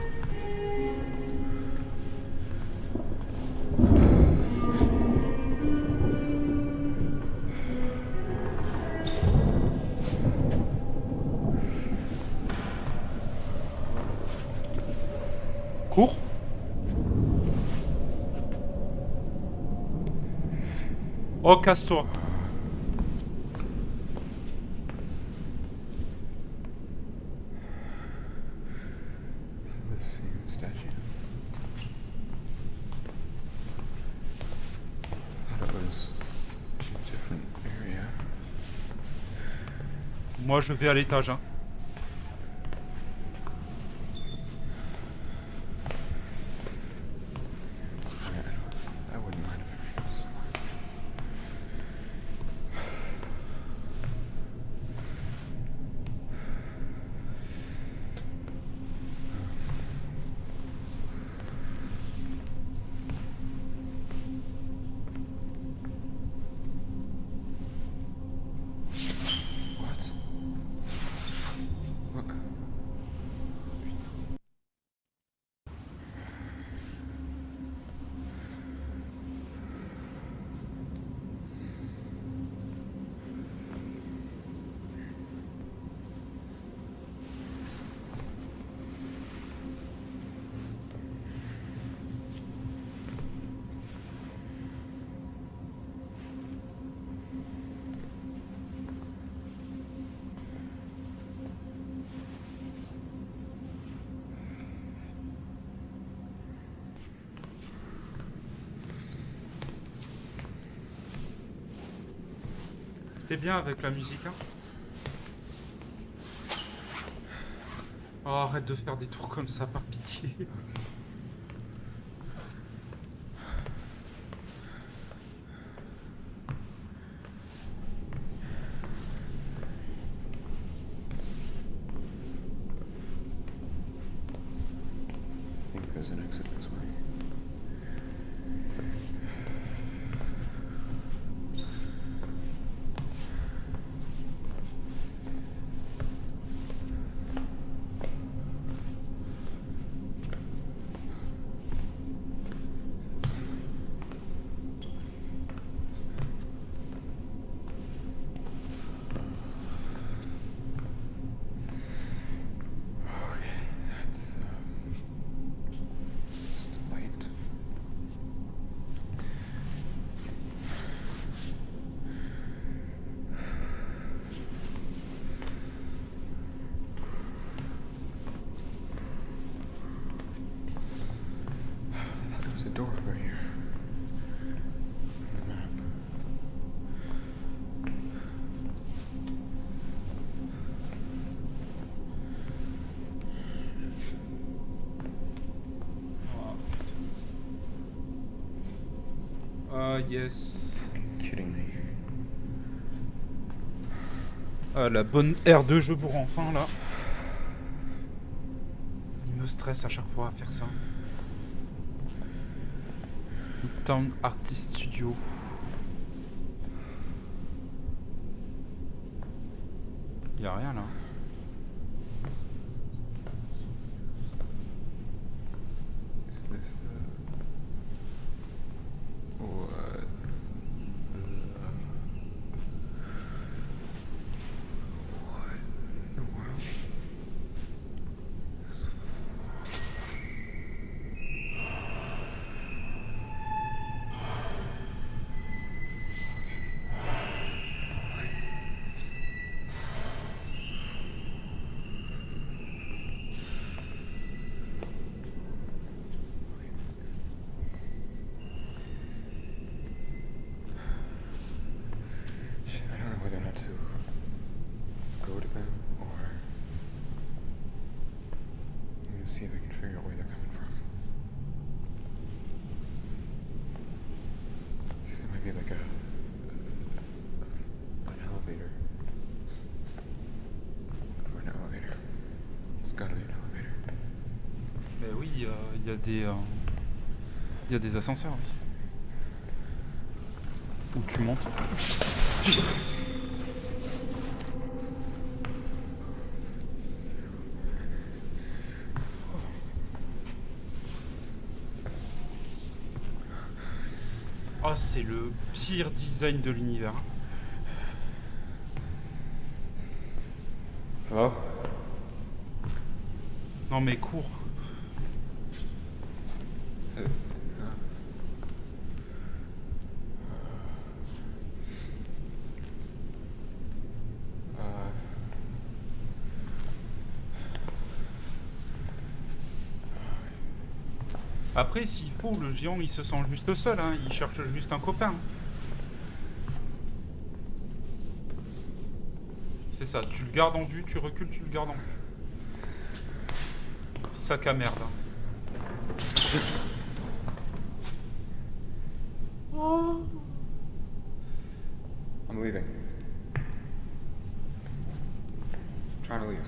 Cours. Oh, casse-toi. The same statue. I thought it was a different area. Moi, je vais à l'étage, hein. This way, I wouldn't mind if I ran into someone. What? What? C'était bien avec la musique, hein. Oh, arrête de faire des tours comme ça, par pitié. exit this way. A door over here. On the map. Yes. Kidding me. Ah, la bonne aire de jeu pour enfants, là. Il me stresse à chaque fois à faire ça. Town Artist Studio. Y a rien là. Is this the what? What in the world? I don't know whether or not to go to them or I'm gonna see if I can figure out where they're coming from. Because it might be like an elevator. Look for an elevator. It's gotta be an elevator. Mais oui, il y a des ascenseurs, oui. Où tu montes. Ah, c'est le pire design de l'univers. Hello? Non mais cours. Après, s'il faut, le géant, il se sent juste seul, hein. Il cherche juste un copain. C'est ça, tu le gardes en vue, tu recules, tu le gardes en vue. Sac à merde. Oh. I'm leaving. I'm trying to leave.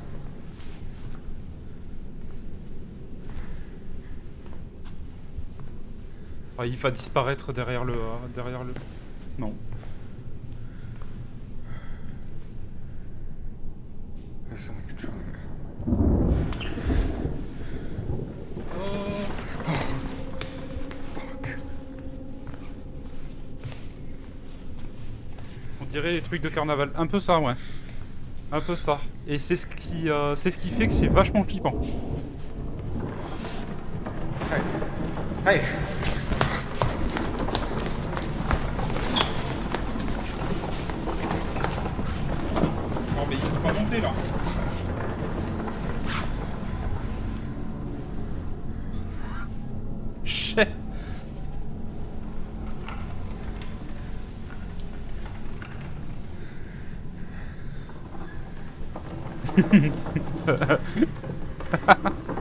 Ah, il va disparaître derrière le... Non. There's someone controlling that. Fuck. On dirait les trucs de carnaval. Un peu ça, ouais. Un peu ça. Et c'est ce qui fait que c'est vachement flippant. Hey. Hey. Non mais il faut pas monter là. Chais.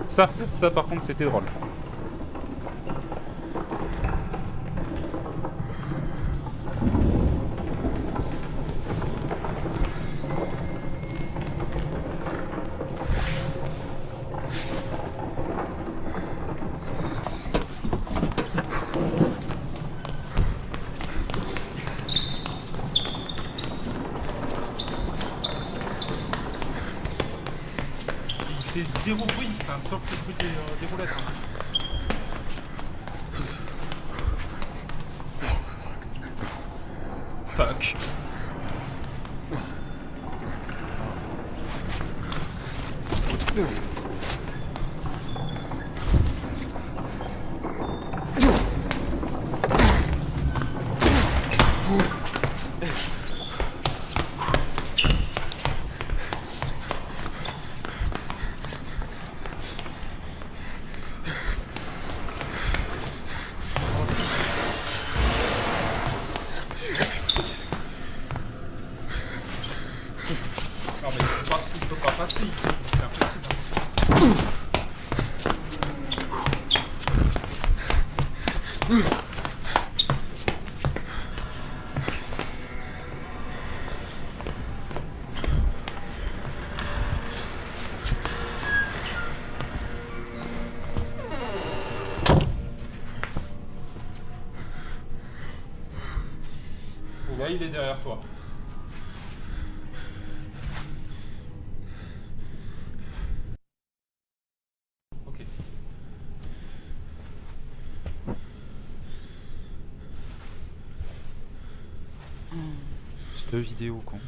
Ça par contre c'était drôle. fait zéro bruit, enfin, sauf le bruit des roulettes. Hein. Fuck. Non mais il peut pas passer ici, c'est impossible. Et là il est derrière toi. Ok. Cette vidéo con.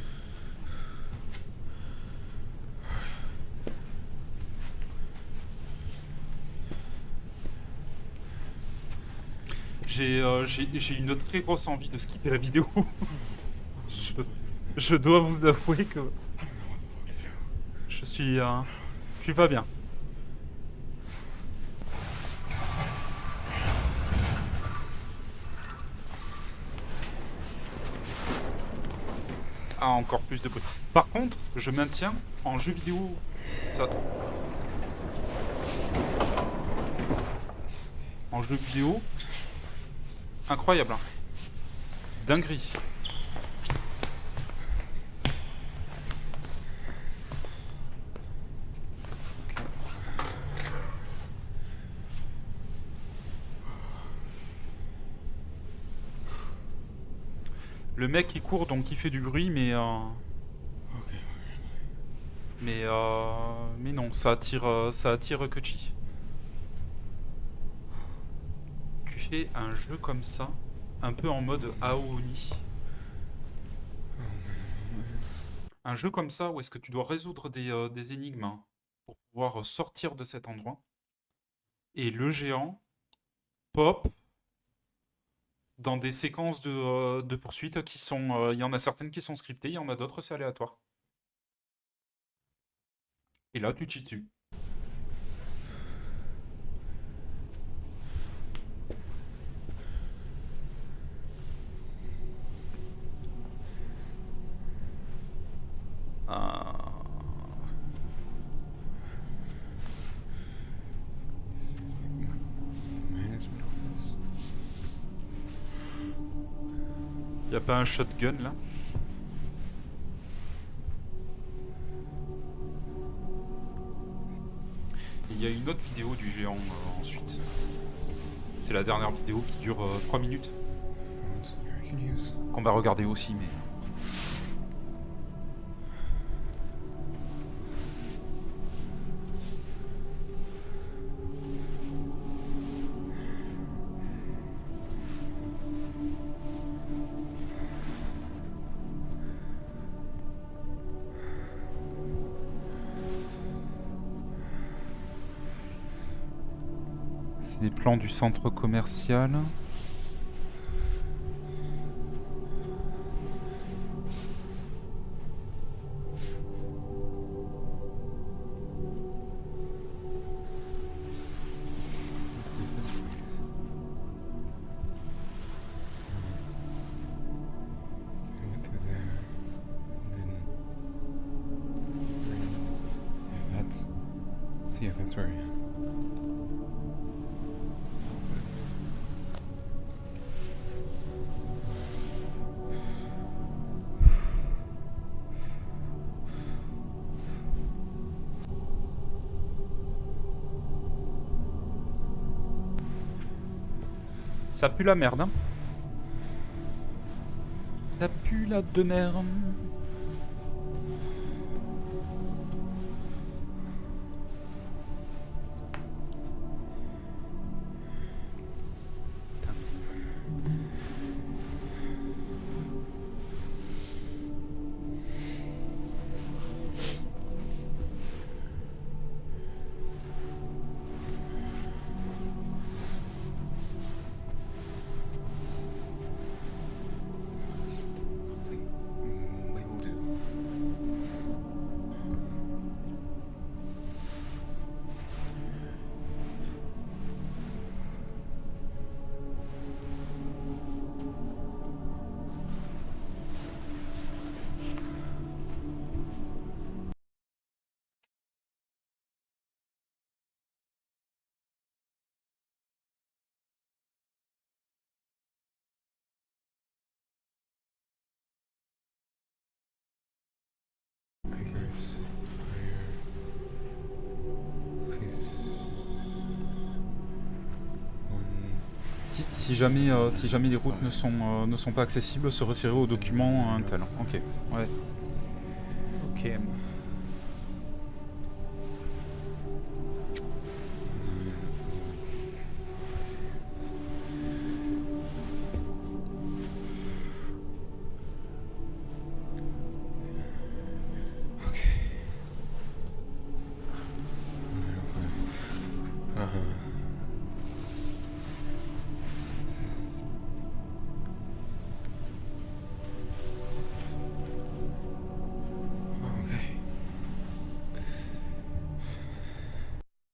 J'ai une très grosse envie de skipper la vidéo. je dois vous avouer que je suis pas bien. Ah, encore plus de bruit. Par contre, je maintiens en jeu vidéo ça. En jeu vidéo, incroyable. Hein. Dinguerie. Le mec il court donc il fait du bruit mais mais non, ça attire que chi. Tu fais un jeu comme ça, un peu en mode Aoni. Un jeu comme ça où est-ce que tu dois résoudre des énigmes hein, pour pouvoir sortir de cet endroit. Et le géant pop dans des séquences de poursuite qui sont... Il y en a certaines qui sont scriptées, il y en a d'autres c'est aléatoire. Et là tu t'y tues. Y a pas un shotgun là? Il y a une autre vidéo du géant ensuite. C'est la dernière vidéo qui dure 3 minutes. Qu'on va regarder aussi, mais... C'est des plans du centre commercial. Yeah, that's right. Ça pue la merde, hein. Ça pue la de merde. si jamais les routes ne sont pas accessibles, se référer au document un tel. Ok, ouais. Ok.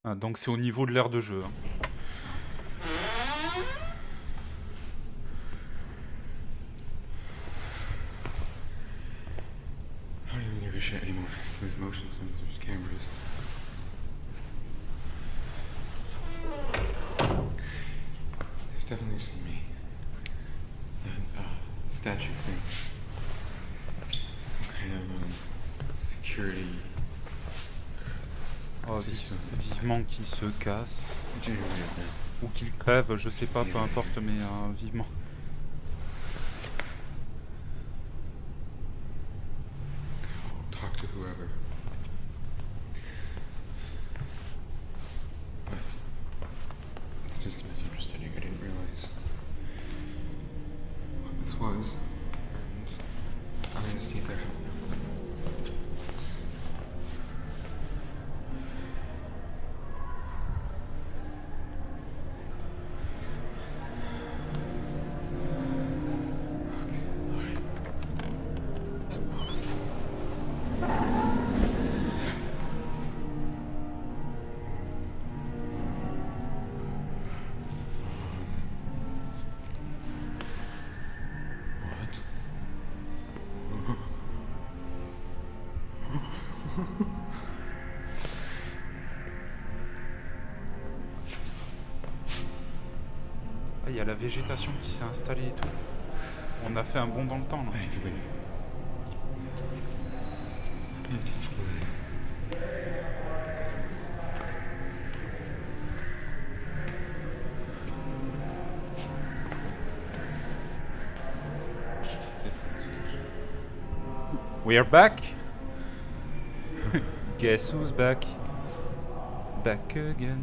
Ah, donc c'est au niveau de l'aire de jeu. Hein. I don't even give a shit anymore. There's motion sensors, cameras. They've definitely seen me. That statue thing. Some kind of security Oh, system. vivement qu'il se casse. Genuinely up there. Ou qu'il crève, je sais pas, peu importe, mais vivement. I'll talk to whoever. But it's just a misunderstanding. I didn't realize what this was. And I just need their help now. Ah, il y a la végétation qui s'est installée et tout. On a fait un bond dans le temps là. I need to leave. I need to leave. We are back. Guess who's back? Back again.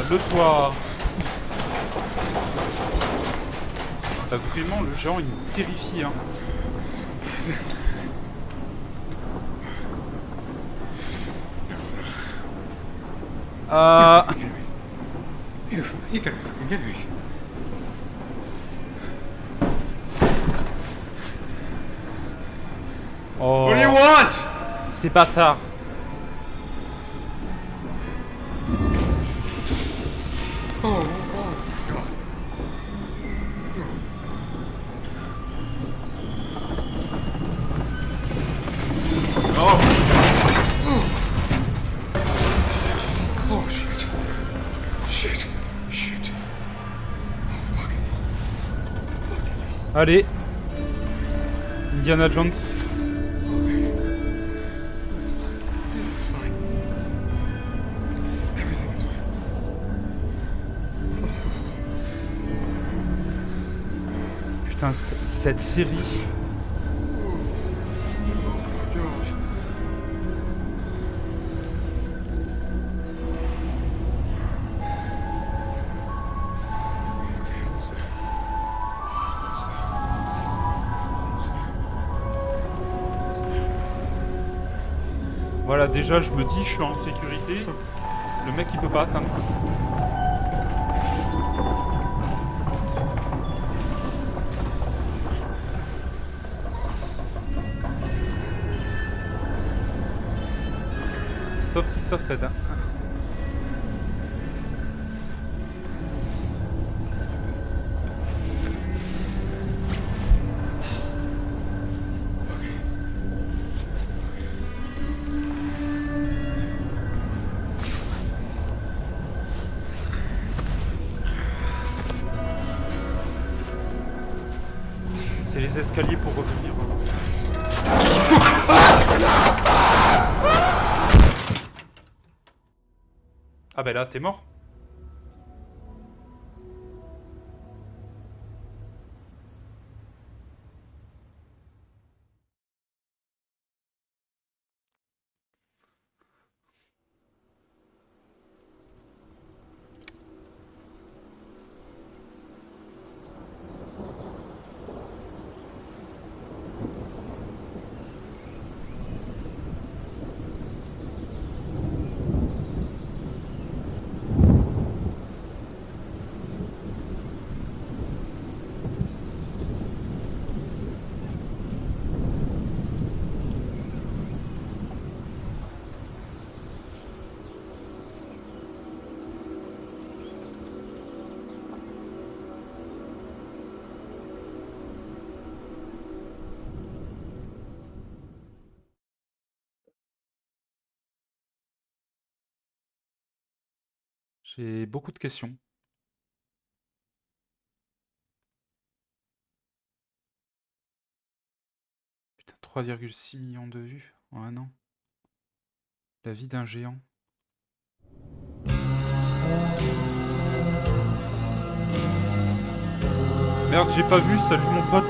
Le toit. Vraiment, le géant, il me terrifie. Hein. You can fucking get me. Oh. What do you want? C'est bâtard. Oh, God. Allez. Indiana Jones. Putain, cette série. Voilà, déjà, je me dis, je suis en sécurité. Le mec, il peut pas atteindre. Sauf si ça cède. Hein. C'est les escaliers pour revenir. Ah bah là, t'es mort. J'ai beaucoup de questions. Putain, 3,6 millions de vues en un an. La vie d'un géant. Merde, j'ai pas vu, salut mon pote.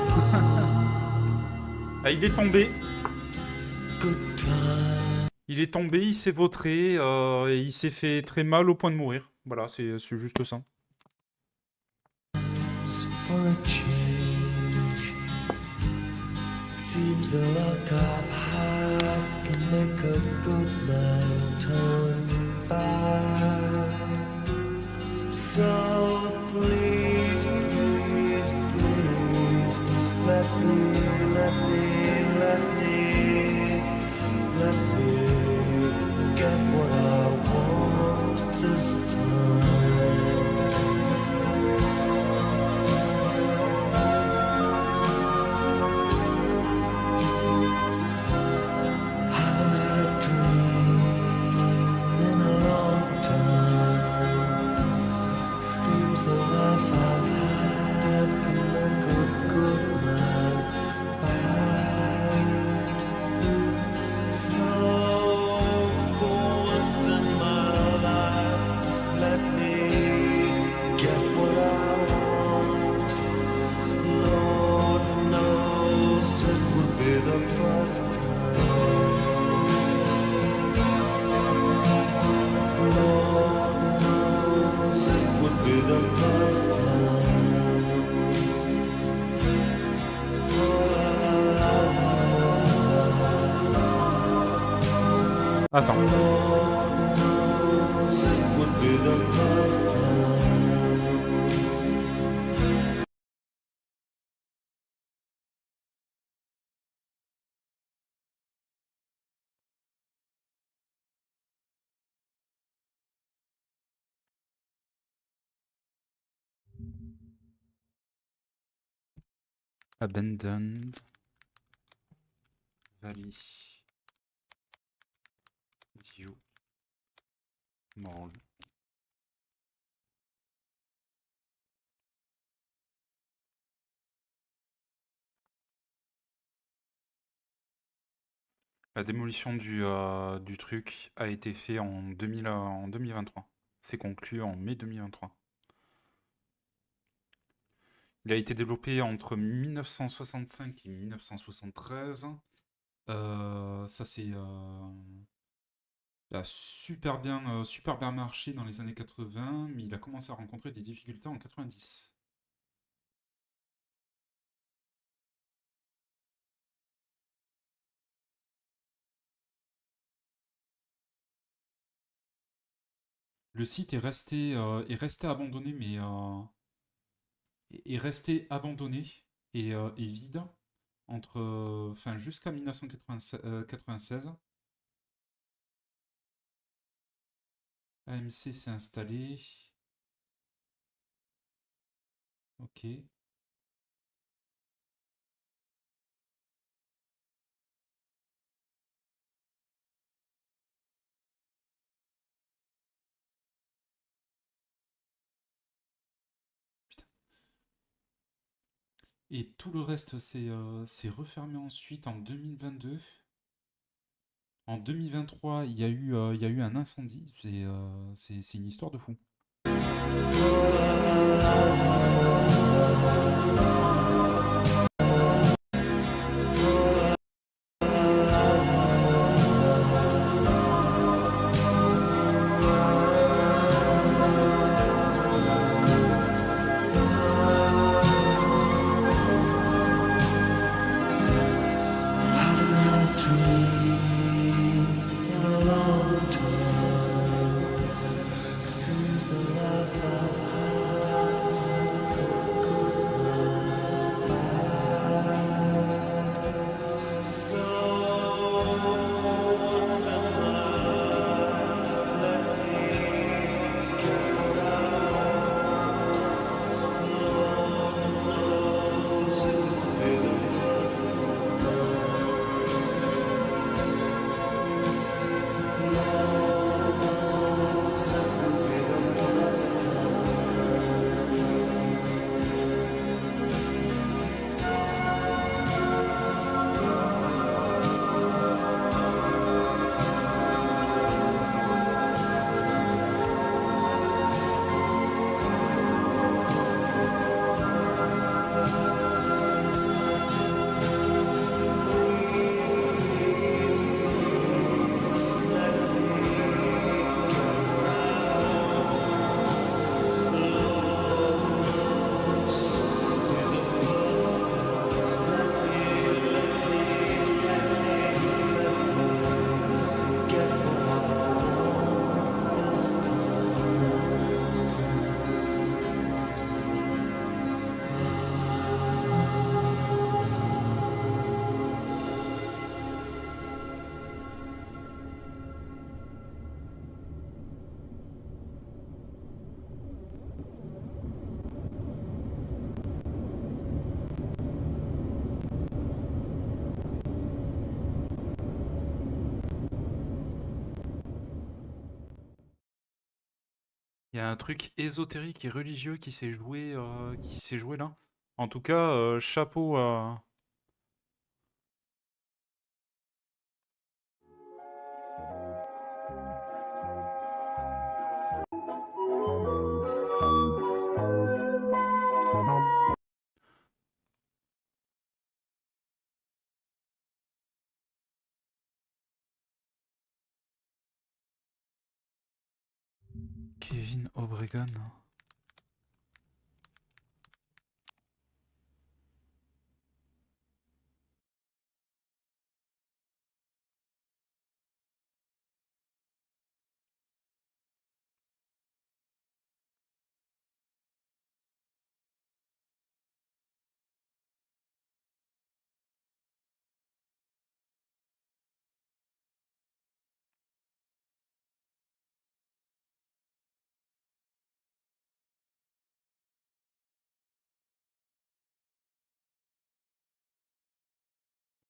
Ah, il est tombé. Il est tombé, il s'est vautré, et il s'est fait très mal au point de mourir. Voilà, c'est juste ça. For a change, seems the luck I've had can make a good man turn bad. So please, please, please, let me get what I want this time. Haven't had a dream in a long time. Seems the life I've had can make a good man bad. So for once in my life, let me get what I want. Lord knows it would be the first time. Lord knows it would be the first time. Attends. Lord knows it would be the first time. Abandoned. Valley. View. Mall. La démolition du truc a été faite en 2023. C'est conclu en mai 2023. Il a été développé entre 1965 et 1973. Ça, c'est. Il a super bien marché dans les années 80, mais il a commencé à rencontrer des difficultés en 90. Le site est resté abandonné, mais est resté abandonné et vide enfin, jusqu'à 1996. AMC s'est installé. Ok. Putain. Et tout le reste s'est refermé ensuite en 2022. En 2023, il y a eu un incendie. C'est une histoire de fou. Il y a un truc ésotérique et religieux qui s'est joué là. En tout cas, chapeau à. Kevin Obregon.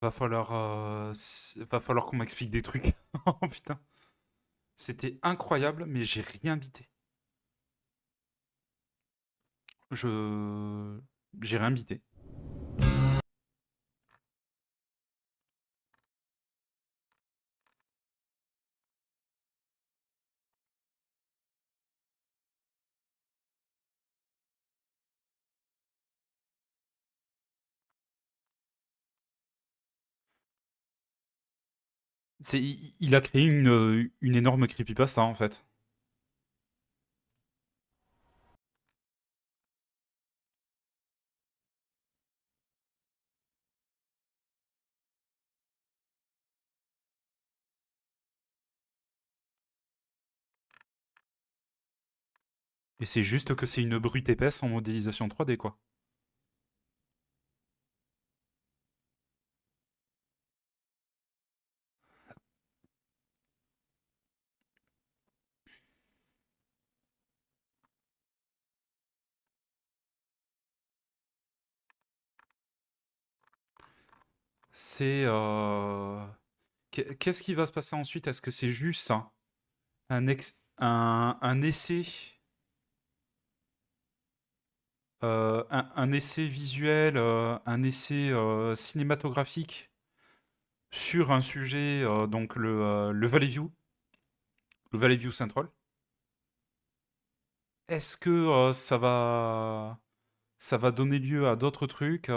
Va falloir qu'on m'explique des trucs. Oh putain. C'était incroyable, mais j'ai rien bité. Je. J'ai rien bité. Il a créé une énorme creepypasta, en fait. Et c'est juste que c'est une brute épaisse en modélisation 3D, quoi. C'est... Qu'est-ce qui va se passer ensuite? Est-ce que c'est juste un essai... un essai visuel, un essai cinématographique sur un sujet, donc le Valley View Central. Est-ce que ça va donner lieu à d'autres trucs?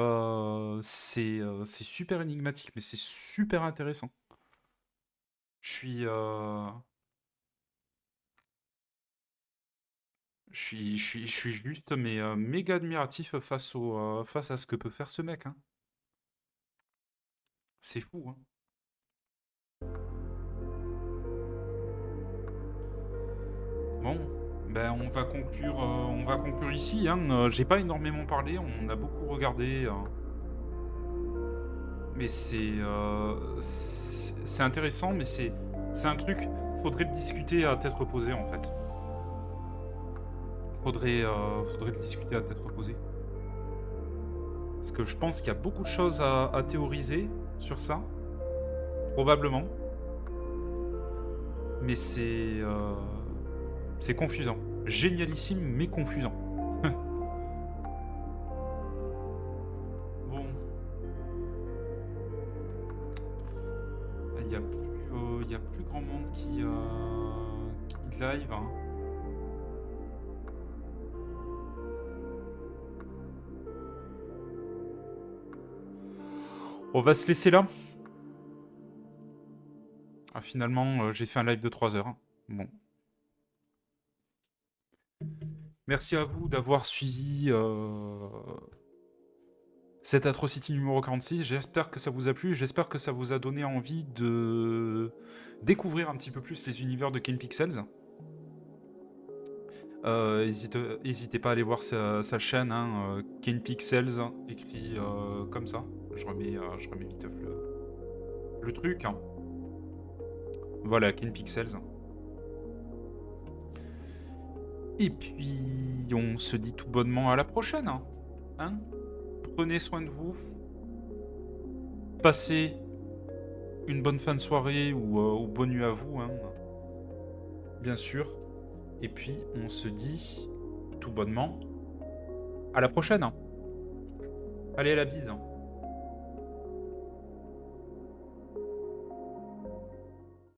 C'est super énigmatique, mais c'est super intéressant. Je suis, je suis juste mais méga admiratif face à ce que peut faire ce mec, hein. C'est fou, hein. Bon, ben on va conclure ici, hein. J'ai pas énormément parlé, on a beaucoup regardé, mais c'est intéressant, mais c'est un truc, faudrait le discuter à tête reposée en fait. Faudrait le discuter à tête reposée. Parce que je pense qu'il y a beaucoup de choses à théoriser sur ça, probablement, mais c'est confusant. Génialissime, mais confusant. Bon. Il y a plus grand monde qui live, hein. On va se laisser là. Ah, finalement, j'ai fait un live de 3 heures, hein. Bon. Merci à vous d'avoir suivi cette Atrocity numéro 46. J'espère que ça vous a plu. J'espère que ça vous a donné envie de découvrir un petit peu plus les univers de Ken Pixels. N'hésitez pas à aller voir sa chaîne, hein, Ken Pixels, écrit comme ça. Je remets vite le truc, hein. Voilà, Ken Pixels. Et puis, on se dit tout bonnement à la prochaine, hein. Prenez soin de vous. Passez une bonne fin de soirée ou bonne nuit à vous, hein. Bien sûr. Et puis, on se dit tout bonnement à la prochaine, hein. Allez, à la bise, hein.